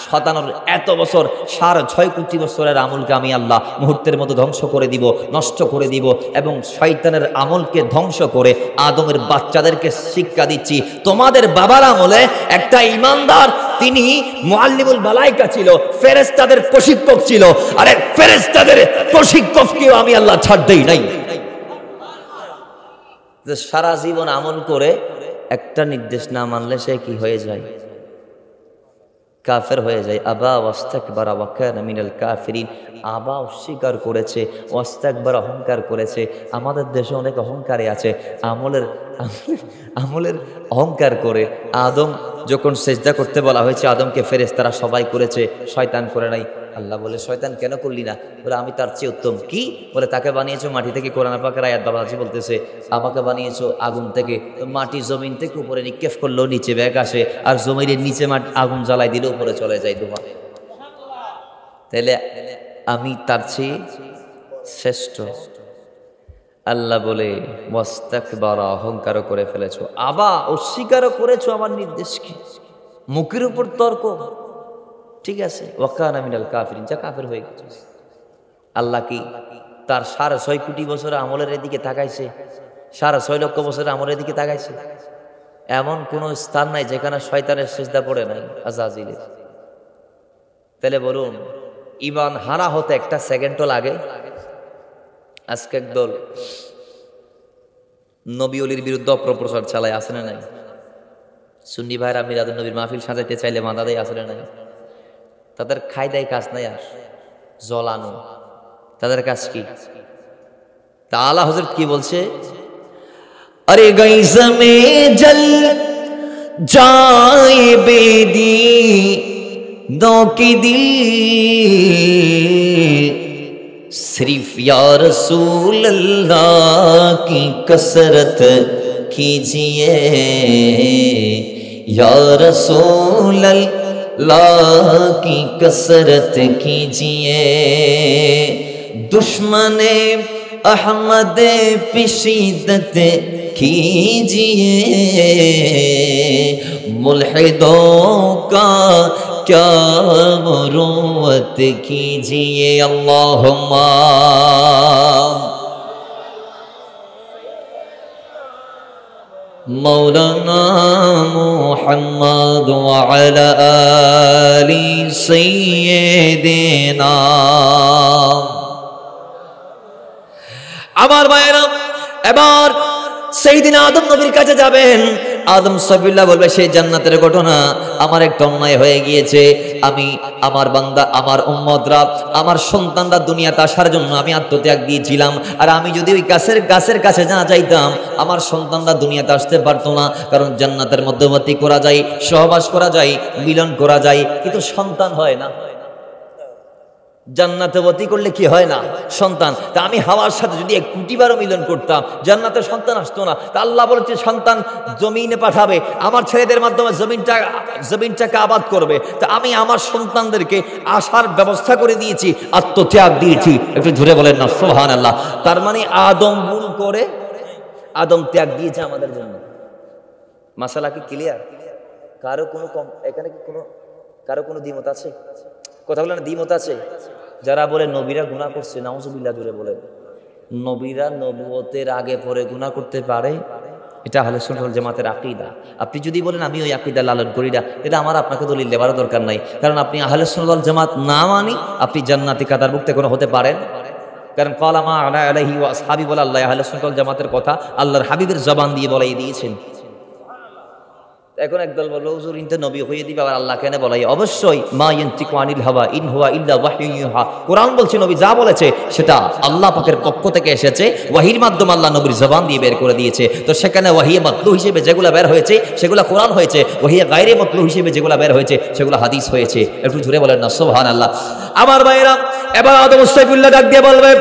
শতানোর এত বছর 6.5 কোটি বছরের আমলকে আমি আল্লাহ মুহূর্তের মতো ধ্বংস করে দিব, নষ্ট করে দিব, এবং শয়তানের আমলকে ধ্বংস করে আদমের বাচ্চাদেরকে শিক্ষা দিচ্ছি। তোমাদের বাবার আমলে একটা ইমানদার তিনি মুআল্লিমুল মালায়েকা ছিল, ফেরেশতাদের প্রশিক্ষক ছিল। আরে ফেরেশতাদের প্রশিক্ষককেও আমি আল্লাহ ছাড় দেই নাই। সারা জীবন আমল করে একটা নির্দেশ না মানলে সে কি হয়ে যায়? কাফের হয়ে যায়। আবা ওয়াস্তাকবারা ওয়া কানা মিনাল কাফিরিন, আবা অস্বীকার করেছে, ওয়াস্তাকবারা অহংকার করেছে। আমাদের দেশে অনেক অহংকারী আছে, আমলের অহংকার করে। আদম যখন সেজদা করতে বলা হয়েছে আদমকে, ফেরেশতারা সবাই করেছে, শয়তান করে নাই। আল্লাহ বলে, শয়তান কেন করলি না? বলে, আমি তার চেয়ে উত্তম। কি বলে? তাকে বানিয়েছো মাটি থেকে, কোরআন পাকের আয়াত বাবাজি বলতেছে, আমাকে বানিয়েছো আগুন থেকে, মাটি জমিন থেকে উপরে নিক্ষেপ করলেও নিচে ব্যাগ আসে, আর জমিনের নিচে আগুন জ্বালাই দিলে উপরে চলে যায় ধোঁয়া। তাহলে আমি তার চেয়ে শ্রেষ্ঠ। আল্লাহ বলে, ওয়াস্তাকবারা অহংকার করে ফেলেছো, আবা অস্বীকারও করেছো আমার নির্দেশকে, মুখের উপর তর্ক। ঠিক আছে, ওয়া কানা মিনাল কাফিরিন, যা কাফের হয়ে গেছে। আল্লাহ কি তার 6.5 কোটি বছরের আমলের দিকে তাকাইছে? 6.5 লক্ষ বছরের আমলের দিকে তাকাইছে? এমন কোন স্থান নাই যেখানে শয়তানের সিজদা পড়ে নাই আজাজিলের। তাহলে বলুন, ঈমান হারা হতে একটা সেকেন্ডও লাগে? আজকে একদল নবী ওলির বিরুদ্ধে অপপ্রচার চালায়, আসে না নাই? সুন্নি ভাইরা মিলাদুন নবীর মাহফিল সাজাইতে চাইলে মাদা দেয়, আসে না নাই? তাদের খাই দেয় কাজ নাই, আর জ্বলানো তাদের কাজ কি? তা আলা হযরত কি বলছে, अरे गैज़ में जल जाए बेदी दो की दिल सिर्फ या रसूल अल्लाह की कसरत कीजिए या रसूल अल्लाह की कसरत कीजिए दुश्मने अहमद पिशीदत कीजिए मुल्हिदों का क्या मुरूवत कीजिए अल्लाहुम्मा मौलाना मुहम्मद व अला आलि सय्यिदिना। আমার ভাইরা এবার সেইদিন আদম নবীর কাছে যাবেন। আদম সফিউল্লাহ বলবে, সেই জান্নাতের ঘটনা, আমার একটা অন্যায় হয়ে গিয়েছে, আমি আমার বান্দা আমার উম্মতরা আমার সন্তানরা দুনিয়াতে আসার জন্য আমি আত্মত্যাগ দিয়েছিলাম, আর আমি যদি ওই গাছের কাছে না যাইতাম আমার সন্তানরা দুনিয়াতে আসতে পারতো না, কারণ জান্নাতের মধ্যবর্তী করা যায়, সহবাস করা যায়, মিলন করা যায়, কিন্তু সন্তান হয় না। জান্নাতে বতি করলে কি হয় না? সন্তান। তা আমি হাওয়ার সাথে যদি এক কোটিবারও মিলন করতাম জান্নাতে সন্তান আসতো না। তা আল্লাহ বলেছে সন্তান জমিনে পাঠাবে, আমার ছেলেদের মাধ্যমে জমিনটাকে আবাদ করবে। তা আমি আমার সন্তানদেরকে আসার ব্যবস্থা করে দিয়েছি, আত্মত্যাগ দিয়েছি। একটু জোরে বলেন না সুবহানাল্লাহ। তার মানে আদম ভুল করে আদম ত্যাগ দিয়েছে আমাদের জন্য। মাসালা কি ক্লিয়ার? কারো কোনো এখানে কি কারো কোনো দ্বিমত আছে? কথা বলেন, দ্বিমত আছে? যারা বলে নবীরা গুনাহ করছে, নাউজুবিল্লাহ জুড়ে বলে, নবীরা নবুয়তের আগে পরে গুনাহ করতে পারে? এটা আহলে সুন্নাত ওয়াল জামাতের আকীদা। আপনি যদি বলেন আমি ওই আকীদা লালন করি না, এটা আমার আপনাকে দলিল দেওয়ার দরকার নাই, কারণ আপনি আহলে সুন্নাত ওয়াল জামাত না মানি আপনি জান্নাতি কাতারভুক্ত কোনো হতে পারেন? কারণ ক্বালা মা আলাইহি ওয়া আসহাবি বলে আল্লাহ আহলে সুন্নাত ওয়াল জামাতের কথা আল্লাহর হাবিবের জবান দিয়ে বলাই দিয়েছেন। এখন একদল বলল হুজুর ইনতে নবী হয়ে দিবে, আবার আল্লাহ কেন বলাই? অবশ্যই মা ইয়ানতিকু আনিল হাওয়া ইন হুয়া ইল্লা ওয়াহয়ুন ইউহা। কোরআন বলছে নবী যা বলেছে সেটা আল্লাহ পাকের পক্ষ থেকে এসেছে, ওয়াহির মাধ্যমে আল্লাহ নবীর জবান দিয়ে বের করে দিয়েছে। তো সেখানে ওয়াহিয়ে মাতলু হিসেবে যেগুলো বের হয়েছে সেগুলো কোরআন হয়েছে, ওয়াহিয়ে গায়রে মাতলু হিসেবে যেগুলো বের হয়েছে সেগুলো হাদিস হয়েছে। একটু জোরে বলেন না সুবহানাল্লাহ। আমার ভাইরা এবার আদম সফিউল্লাহ ডাক দিয়ে বলবে,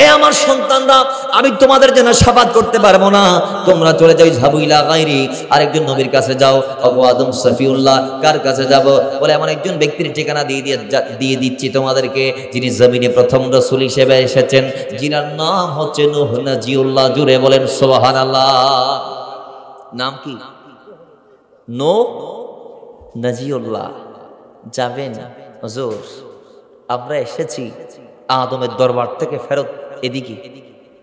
এ আমার সন্তানরা, আমি তোমাদের জন্য শাফাত করতে পারবো না, তোমরা চলে যাও যাবু ইলা গায়রি, আরেকজন নবীর কাছে যাও। আবু আদম সফিউল্লাহ কার কাছে যাব? বলে এমন একজন ব্যক্তির ঠিকানা দিয়ে দিচ্ছি তোমাদেরকে, যিনি জমিনে প্রথম রাসূল হিসেবে এসেছেন, যিনার নাম হচ্ছে নূহ নাজিউল্লাহ। জুড়ে বলেন সুবহানাল্লাহ। নাম কি? নূহ নাজিউল্লাহ। যাবেন হুজুর, আমরা এসেছি আদমের দরবার থেকে ফেরত এদিকে,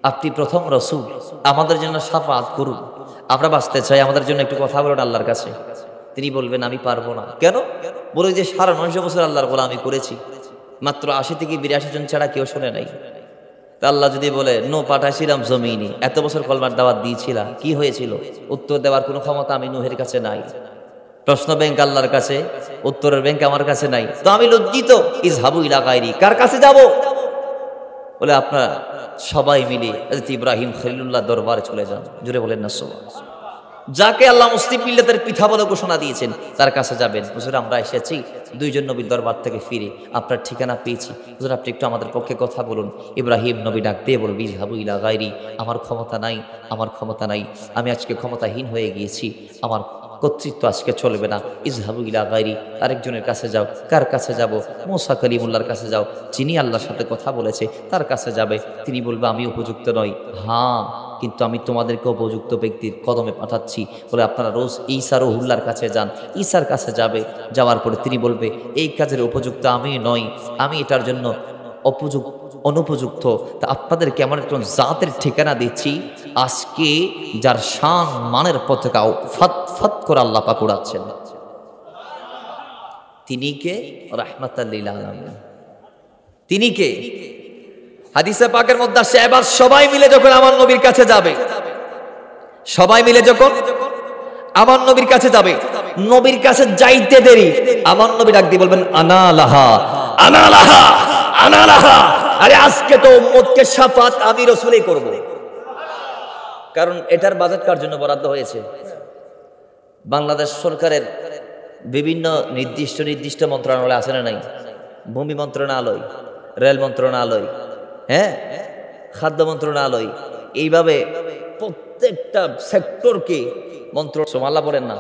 আপনি প্রথম রাসূল, আমাদের জন্য শাফাত করুন, আমরা বাঁচতে চাই, আমাদের জন্য একটু কথা বলুন আল্লাহর কাছে। তিনি বলবেন আমি পারবো না। কেন? বলে যে ৯৫ বছর আল্লাহর গোলামি করেছি, মাত্র ৮০ থেকে ৮২ জন ছাড়া কেউ শোনে নাই। তা আল্লাহ যদি বলে নো পাঠাইছিলাম জমিনে, এত বছর কলমার দাওয়াত দিয়েছিলাম, কি হয়েছিল? উত্তর দেওয়ার কোনো ক্ষমতা আমি নূহের কাছে নাই। প্রশ্ন ব্যাংক আল্লাহর কাছে, উত্তরের ব্যাংক আমার কাছে নাই। তো আমি লজ্জিত। ইজহাবু ইলা গায়রি, কার কাছে যাব? বলে আপনারা সবাই মিলে হযরত ইব্রাহিম খলিলুল্লাহ দরবারে চলে যান। জুড়ে বলেন না সুবহানাল্লাহ। যাকে আল্লাহ মুসলিম মিল্লাতের পিতা বলে ঘোষণা দিয়েছেন তার কাছে যাবেন। হুজুর আমরা এসেছি দুইজন নবীর দরবার থেকে ফিরে, আপনার ঠিকানা পেয়েছি, হুজুর আপনি একটু আমাদের পক্ষে কথা বলুন। ইব্রাহিম নবী ডাক দিয়ে বলবি ইজহাবু ইলা গায়রি, আমার ক্ষমতা নাই, আমার ক্ষমতা নাই, আমি আজকে ক্ষমতাহীন হয়ে গিয়েছি, আমার কর্তৃত্ব আজকে চলবে না। ইজহাবু ইলা গায়রি, আরেকজনের কাছে যাও। কার কাছে যাব? মুসা কালিমুল্লাহর কাছে যাও, যিনি আল্লাহর সাথে কথা বলেছে তার কাছে যাবে। তিনি বলবে আমি উপযুক্ত নই, হ্যাঁ কিন্তু আমি তোমাদেরকে উপযুক্ত ব্যক্তির কদমে পাঠাচ্ছি। বলে আপনারা রোজ ঈসা রুহুল্লাহর কাছে যান। ঈসার কাছে যাবে, যাওয়ার পরে তিনি বলবে এই কাজের উপযুক্ত আমি নই, আমি এটার জন্য অনুপযুক্ত। তা আপনাদেরকে এমন একটা জাতের ঠিকানা দিচ্ছি আজকে যার শান মানের পতাকা ফত ফত করে আল্লাহ পাক উড়াচ্ছেন। তিনি কে? রাহমাতাল লিল আলামিন। তিনি কে? হাদিসে পাকের মধ্যে আসে এবার সবাই মিলে যখন আমার নবীর কাছে যাবে, সবাই মিলে যখন আমার নবীর কাছে যাবে, নবীর কাছে যাইতে দেরি আমার নবী ডাক দিয়ে বলবেন আনা লাহা, আনা লাহা, আনা লাহা। আরে আজকে তো উম্মতকে শাফাত আমি রাসূলই করব। কারণ এটার বাজেট কার জন্য বরাদ্দ হয়েছে? বাংলাদেশ সরকারের বিভিন্ন নির্দিষ্ট মন্ত্রণালয় আছে না নাই? ভূমি মন্ত্রণালয়, রেল মন্ত্রণালয়, হ্যাঁ, খাদ্য মন্ত্রণালয়, এইভাবে প্রত্যেকটা সেক্টরকে আল্লাহ বলেন না,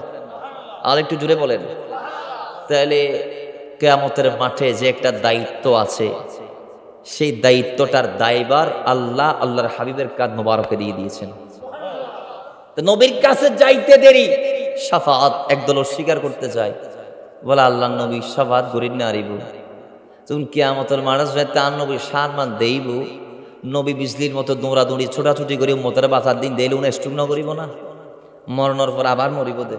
আর একটু জুড়ে বলেন। তাহলে কিয়ামতের মাঠে যে একটা দায়িত্ব আছে, সেই দায়িত্বটার দায়ভার আল্লাহর হাবিবের কাঁধ মোবারকে দিয়ে দিয়েছেন। তো নবীর কাছে যাইতে দেরি, শাফাআত একদল অস্বীকার করতে চায়, বলে আল্লাহ নবী শাফাআত করিন না আরিব, তুমি কিয়ামতের মাঠে তার নবী সম্মান দেইব, নবী বিজলির মতো দৌড়াদৌড়ি ছোটাছুটি করে উম্মতের বাঁচার দিন দেইলে উনি স্টুক না করিব না, মরণের পর আবার মরিব দে,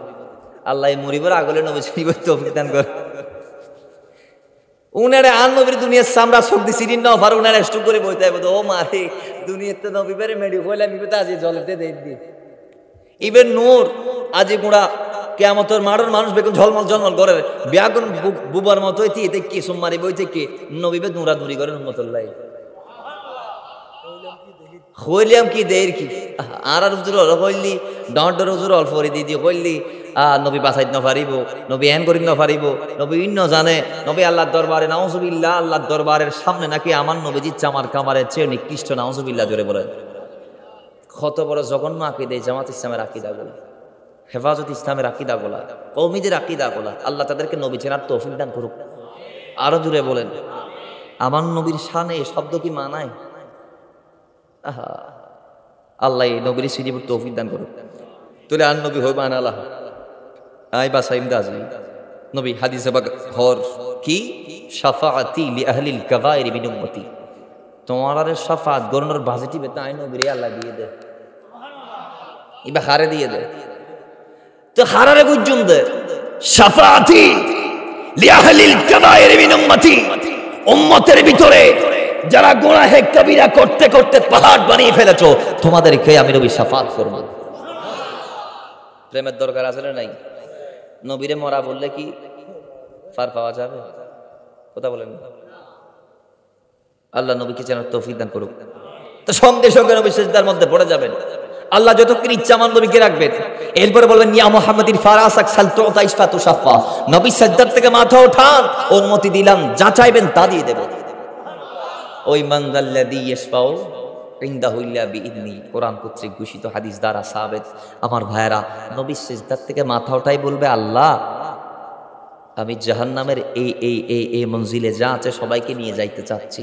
আল্লাহ মরিবার আগলে নবী চিনিব তৌফিক দান করে। উনারে আর নবীর দুনিয়ার সামরা শক্তি সিরিন না পার উনারে স্টুক করে বইতে হবে, ও মারে দুনিয়াতে নবী বেরে মেডি হইলাম ইবেতে আজি জলতে দেই দি ইবেন নূর আজি গুড়া কিয়ামতের মাঠের মানুষ বেগুন ঝলমল ঝলমল করে বিয়াগুন বুবার মতো হইতে এতে কি সুমারি বইতে কি নবী বে দৌড়াদৌড়ি করেন উম্মতুল্লাহ হইলাম কি দেয়ের কি আর হুজুর হইলি ডর হুজুর অল্প করে দিদি হইলি নবী বাঁচাইতে না পারিব, নবী এন করিতে না পারিব, নবী ইন্ন জানে, নবী আল্লাহর দরবারে নাউজুবিল্লাহ, আল্লাহর দরবারের সামনে নাকি আমার নবীজি চামার কামারের চেয়ে নিকৃষ্ট, নাউজুবিল্লাহ জোরে বলেন। কত বড় জঘন্য আকীদা জামাত ইসলামের আকীদাগুলো, হেফাজত ইসলামের আকীদাগুলো, কওমীদের আকীদাগুলো, আল্লাহ তাদেরকে নবী চেনার তৌফিক দান করুক। আরো জোরে বলেন, আমার নবীর শানে শব্দ কি মানায়? আহা, আল্লাহ এই নবীর সিদিপুর তৌফিক দান করুক। তুলে আর নবী হইবা না আল্লাহ আই বাসাইম দাজি নবী হাদিসে বাগ হর কি শাফাআতি লি আহলিল কাবাইর মিন উম্মতি, তোমার শাফাআত গরনের বাজেটি বেতা আই নবীরে আল্লাহ দিয়ে দে, ইবা হারে দিয়ে দে, তো হারারে বুঝুম দে শাফাআতি লি আহলিল কাবাইর মিন উম্মতি, উম্মতের ভিতরে যারা গুনাহে কবিরা করতে করতে পাহাড় বানিয়ে ফেলেছো, তোমাদেরকে আমি নবী শাফাআত করব। প্রেমের দরকার আছে না নাই? নবীরে মরা বললে কি ফার পাওয়া যাবে? কথা বলেন। আল্লাহ নবীকে যেন তৌফিক দান করুক। তো সঙ্গে সঙ্গে নবী সিজদার মধ্যে পড়ে যাবেন, আল্লাহ যতক্ষণ ইচ্ছা আমার নবীকে রাখবেন, এরপরে বলবেন ইয়া মুহাম্মাদিন ফারাসাক সালতু তাইশফাতু শাফা, নবী সিজদার থেকে মাথা ওঠান, অনুমতি দিলাম, যা চাইবেন তা দিয়ে দেব। ওই মানদাল্লাযী ইয়াশফাউ ইনদাহু ইল্লা বিইذনি, কোরআন কর্তৃক ঘোষিত, হাদিস দ্বারা সাবিত। আমার ভাইয়েরা, নবী সিজদার থেকে মাথা ওঠাই বলবে আল্লাহ আমি জাহান্নামের এই মঞ্জিলে যা আছে সবাইকে নিয়ে যাইতে চাচ্ছি।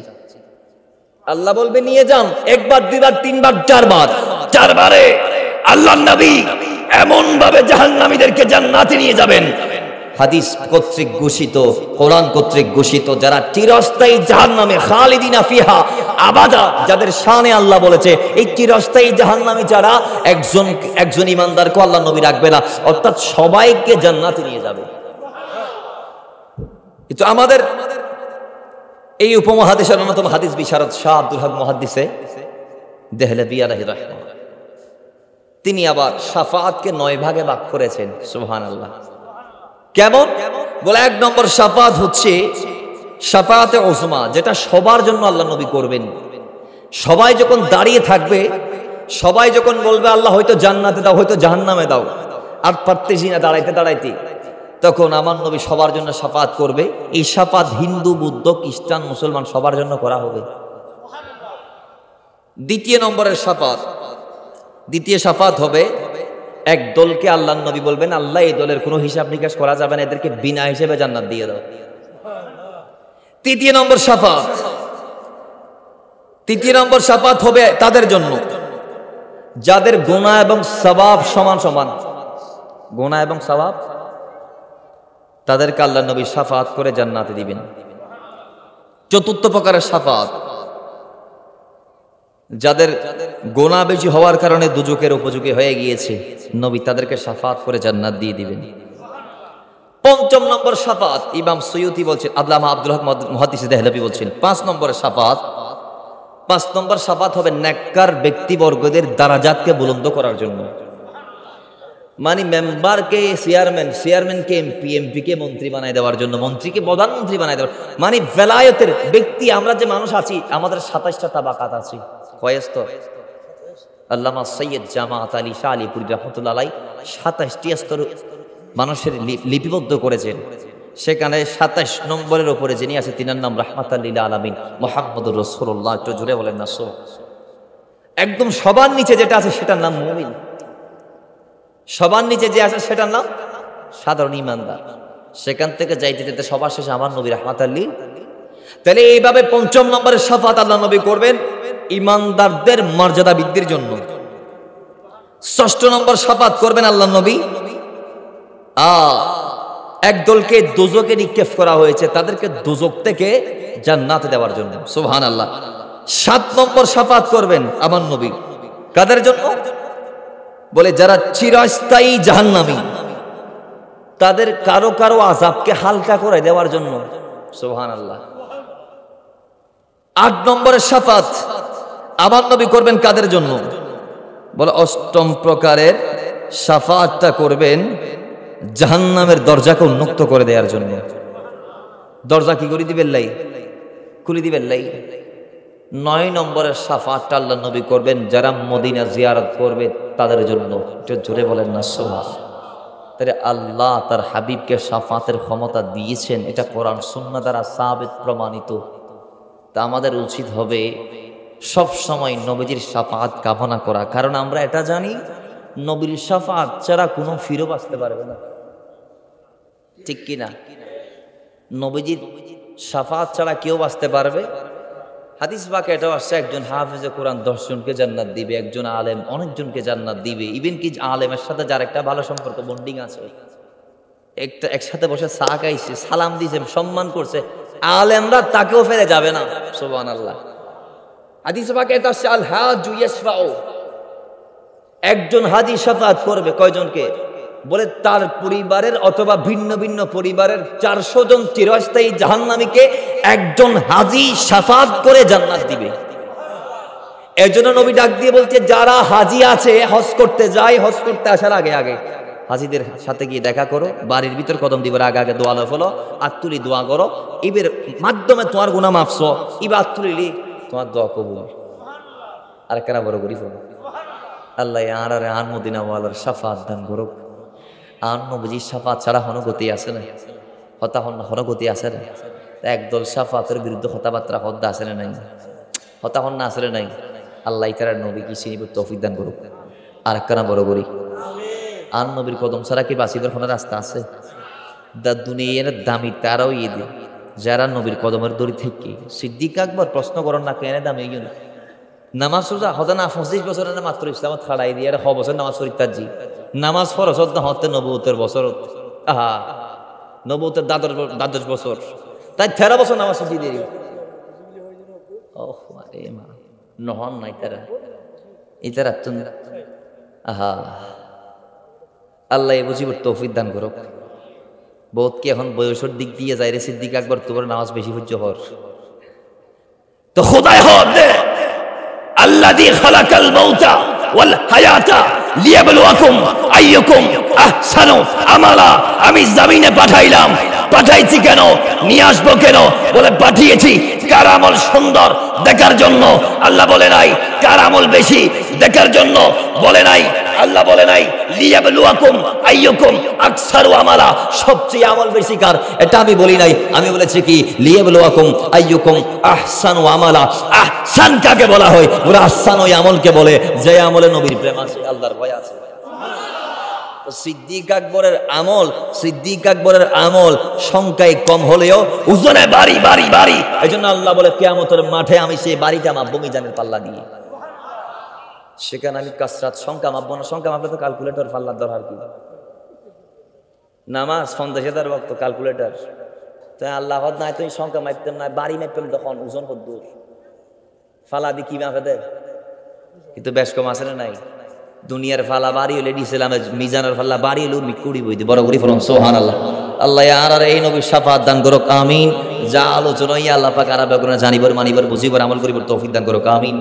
আল্লাহ বলবে নিয়ে যান, একবার দুইবার তিনবার চারবারে আল্লাহর নবী এমন ভাবে জাহান্নামীদেরকে জান্নাতে নিয়ে যাবেন, হাদিস কর্তৃক ঘোষিত, কোরআন কর্তৃক ঘোষিত, যারা চিরস্থায়ী জাহান্নামে খালিদিনা ফিহা আবাদা, যাদের শানে আল্লাহ বলেছে এই চিরস্থায়ী জাহান্নামী যারা একজন ইমানদারকে আল্লাহ নবী রাখবে না, অর্থাৎ সবাইকে জান্নাতে নিয়ে যাবে। কিন্তু আমাদের এই উপমহাদেশের অন্যতম হাদিস বিশারদ শাহ আব্দুল হক মুহাদ্দিসে দেহলভী আলাইহির রাহমাহ, তিনি আবার শাফাআতকে 9 ভাগে ভাগ করেছেন। সুবহানাল্লাহ। কেমন? বলে 1 নম্বর শাফাআত হচ্ছে শাফাআতে উজমা, যেটা সবার জন্য আল্লাহ নবী করবেন। সবাই যখন দাঁড়িয়ে থাকবে, সবাই যখন বলবে আল্লাহ হয়তো জান্নাতে দাও, হয়তো জাহান্নামে দাও, আর পারতেছি না দাঁড়াইতে, তখন আমার নবী সবার জন্য শাফাআত করবে। এই শাফাআত হিন্দু, বৌদ্ধ, খ্রিস্টান, মুসলমান সবার জন্য করা হবে। দ্বিতীয় শাফাআত হবে এক দলকে আল্লাহর নবী বলবেন আল্লাহ এই দলের কোনো হিসাব নিকাশ করা যাবে না, এদেরকে বিনা হিসেবে জান্নাত দিয়ে দাও। তৃতীয় নম্বর শাফাআত হবে তাদের জন্য যাদের গুনাহ এবং সওয়াব সমান, গুনাহ এবং সওয়াব, তাদেরকে আল্লাহর নবী শাফাআত করে জান্নাতে দিবেন। চতুর্থ প্রকারের শাফাআত, যাদের গুনাহ বেশি হওয়ার কারণে দুজকের উপযোগী হয়ে গিয়েছে, নবী তাদেরকে শাফাআত করে জান্নাত দিয়ে দিবেন। পঞ্চম নম্বর শাফাআত, ইমাম সুয়ুতি বলছেন, আল্লামা আব্দুল হক মুহাদ্দিস দেহলভী বলছেন, 5 নম্বরের শাফাআত হবে নেককার ব্যক্তিবর্গদের দারাজাতকে বুলন্দ করার জন্য। মানে মেম্বারকে চেয়ারম্যানকে এমপি কে মন্ত্রী বানায় দেওয়ার জন্য, মন্ত্রীকে প্রধানমন্ত্রী বানায় দেওয়ার, মানে ভেলায়েতের ব্যক্তি। আমরা যে মানুষ আছি, আমাদের 27টা তাবাকাত আছে, কয় স্তর? আল্লামা সৈয়দ জামাত আলী শাহ আলীপুরি রহমতুল্লাহ আলাই 27টি স্তর মানুষের লিপিবদ্ধ করেছেন। সেখানে 27 নম্বরের উপরে যিনি আছে তিনার নাম রাহমাতাল লিল আলামিন মুহাম্মদুর রাসূলুল্লাহ। একটু জোরে বলেন না সো। একদম সবার নিচে যেটা আছে সেটার নাম মুমিন। সবার নিচে যে আছে সেটার নাম সাধারণ ইমানদার। সেখান থেকে যাইতে যেতে সবার শেষে আমার নবী রাহমাতাল লিল। তাহলে এইভাবে 5ম নম্বরের শাফাত আল্লাহ নবী করবেন ইমানদারদের মর্যাদা বৃদ্ধির জন্য। 6ষ্ঠ নম্বর শাফাত করবেন আল্লাহ নবী একদলকে দোজকে নিক্ষেপ করা হয়েছে, তাদেরকে দোজক থেকে জান্নাতে দেওয়ার জন্য। সুবহানাল্লাহ। 7 নম্বর শাফাত করবেন আমার নবী কাদের জন্য? বলে যারা চিরস্থায়ী জাহান্নামী, তাদের কারো কারো আযাবকে হালকা করে দেওয়ার জন্য। সুবহানাল্লাহ। 8 নম্বরের শাফাত আমার নবী করবেন কাদের জন্য? বলে 8ম প্রকারের শাফাতটা করবেন জাহান্নামের দরজাকে উন্মুক্ত করে দেওয়ার জন্য। দরজা কি করে দিবেন? লাই খুলে দিবেন লাই। 9 নম্বরের শাফাতটা আল্লাহ নবী করবেন যারা মদিনা জিয়ারত করবে তাদের জন্য। একটু জোরে বলেন না সুবহান। তাহলে আল্লাহ তার হাবিবকে শাফাতের ক্ষমতা দিয়েছেন, এটা কোরআন সুন্নাহ দ্বারা সাবিত প্রমাণিত। তা আমাদের উচিত হবে সব সময় নবীজির শাফাত কামনা করা, কারণ আমরা এটা জানি নবীর শাফাত ছাড়া কোনো ফিরো বাঁচতে পারবে না। ঠিক কি না? নবীজির শাফাত ছাড়া কেউ বাঁচতে পারবে? হাদিস পাকে এটাও আসছে একজন হাফেজে কোরআন 10 জনকে জান্নাত দিবে, একজন আলেম অনেকজনকে জান্নাত দিবে। ইভেন কি আলেমের সাথে যার একটা ভালো সম্পর্ক বন্ডিং আছে, একসাথে বসে চা খাইছে, সালাম দিয়েছে, সম্মান করছে, আলেমরা তাকেও ফেলে যাবে না। সুবহানাল্লাহ। হাদিস পাকে এটা আসছে আল হাজু ইয়াশফাউ, একজন হাজি শাফাত করবে কয়জনকে? বলে তার পরিবারের অথবা ভিন্ন ভিন্ন পরিবারের 400 জন চিরস্থায়ী জাহান্নামীকে একজন হাজি শাফাত করে জান্নাত দিবে। এজন্য নবী ডাক দিয়ে বলছে যারা হাজি আছে হজ করতে যায়, হজ করতে আসার আগে আগে হাজিদের সাথে গিয়ে দেখা করো, বাড়ির ভিতর কদম দিবার আগে আগে দোয়া ফলো, আত্তুলি দোয়া করো, ইবের মাধ্যমে তোমার গুনাহ মাফস, ইবা আত্তুলি তোমার দোয়া কবুল। আর কেনা বড় করি ফলো আল্লাহ আর মদিনা ওয়ালার শাফাত দান করুক। আর নবীজির শাফাত ছাড়া হনগতি আছে না? হনগতি আছে না? একদল শাফাতের বিরুদ্ধে কথাবার্তা হদ্দা আছে না নাই? হতাহন্না আসলে নাই। আল্লাহ তাআলা নবী কি চিনিব তৌফিক দান করুক। আর কেনা বড় করি আর নবীর কদম ছাড়া কি বাঁচিবার কোনো রাস্তা আছে? দুনিয়ার দামি তারাও ঈদ যারা নবীর কদমের দড়ি থেকে। সিদ্দিক আকবর প্রশ্ন করেন না কেন দামি এই জন্য নামাজ সোজা হতে না 25 বছরের না মাত্র ইসলামত খাড়াই দিয়ে 6 বছর নামাজ পড়িতাজি নামাজ ফরজ না হতে নবুয়তের বছর। আহা নবুয়তের দ্বাদশ বছর, তাই 13 বছর নামাজ ছুটি দিয়ে ওহ আরে মা নহন নাই তারা ইতারা তুমি। আহা আল্লাহ বুঝিব তৌফিক দান করুক। বহুত কি এখন বয়সের দিক দিয়ে যায় রে সিদ্দিক আকবর, তোমার নামাজ বেশি হজ্জ হর তো খোদাই হর দে আল্লাযী খালাকাল মাউতা ওয়াল হায়াতা লিয়াবলুয়াকুম আইয়ুকুম আহসানু আমালা। আমি জমিনে পাঠাইলাম, পাঠাইছি কেন, নিয়ে আসবো কেন? বলে পাঠিয়েছি কার আমল সুন্দর দেখার জন্য। আল্লাহ বলে নাই কার আমল বেশি দেখার জন্য, বলে নাই। আল্লাহ বলে নাই লিয়াবলুয়াকুম আইয়ুকুম আকসারু আমালা, সবচেয়ে আমল বেশি কার, এটা আমি বলি নাই। আমি বলেছি কি লিয়াবলুয়াকুম আইয়ুকুম আহসানু আমালা। আহসান কাকে বলা হয়? ওরা আহসান ওই আমলকে বলে যে আমলে নবীর প্রেম আছে, আল্লাহর ভয় আছে। সিদ্দিক আকবরের আমল সংখ্যায় কম হলেও ওজনে বাড়ি বাড়ি বাড়ি। এই জন্য আল্লাহ বলে কিয়ামতের মাঠে আমি সেই বাড়িটা মাপবো মিজানের পাল্লা দিয়ে। সেখানে আমি কাসরাত সংখ্যা মাপবো না, সংখ্যা মাপলে তো ক্যালকুলেটর পাল্লার দরকার কি? নামাজ 50,000 ওয়াক্ত ক্যালকুলেটর, তাই আল্লাহ নাই তুই সংখ্যা মাপতাম না, বাড়ি মাপতাম তখন ওজন কদ্দুর ফালা দি কি মাপে দেয়। কিন্তু বেশ কম আছে না নাই? দুনিয়ার ফালা বাড়ি হলে ইসলামের মিজানের ফাল্লা বাড়ি হলেও মিকুড়ি বই বড় করি ফলন। সুবহানাল্লাহ। আল্লাহ আর এই নবীর শাফাত দান করুক আমিন। যা আলোচনা আল্লাহ পাক আরো জানিবার মানিবার বুঝিবার আমল করিবার তৌফিক দান করুক আমিন।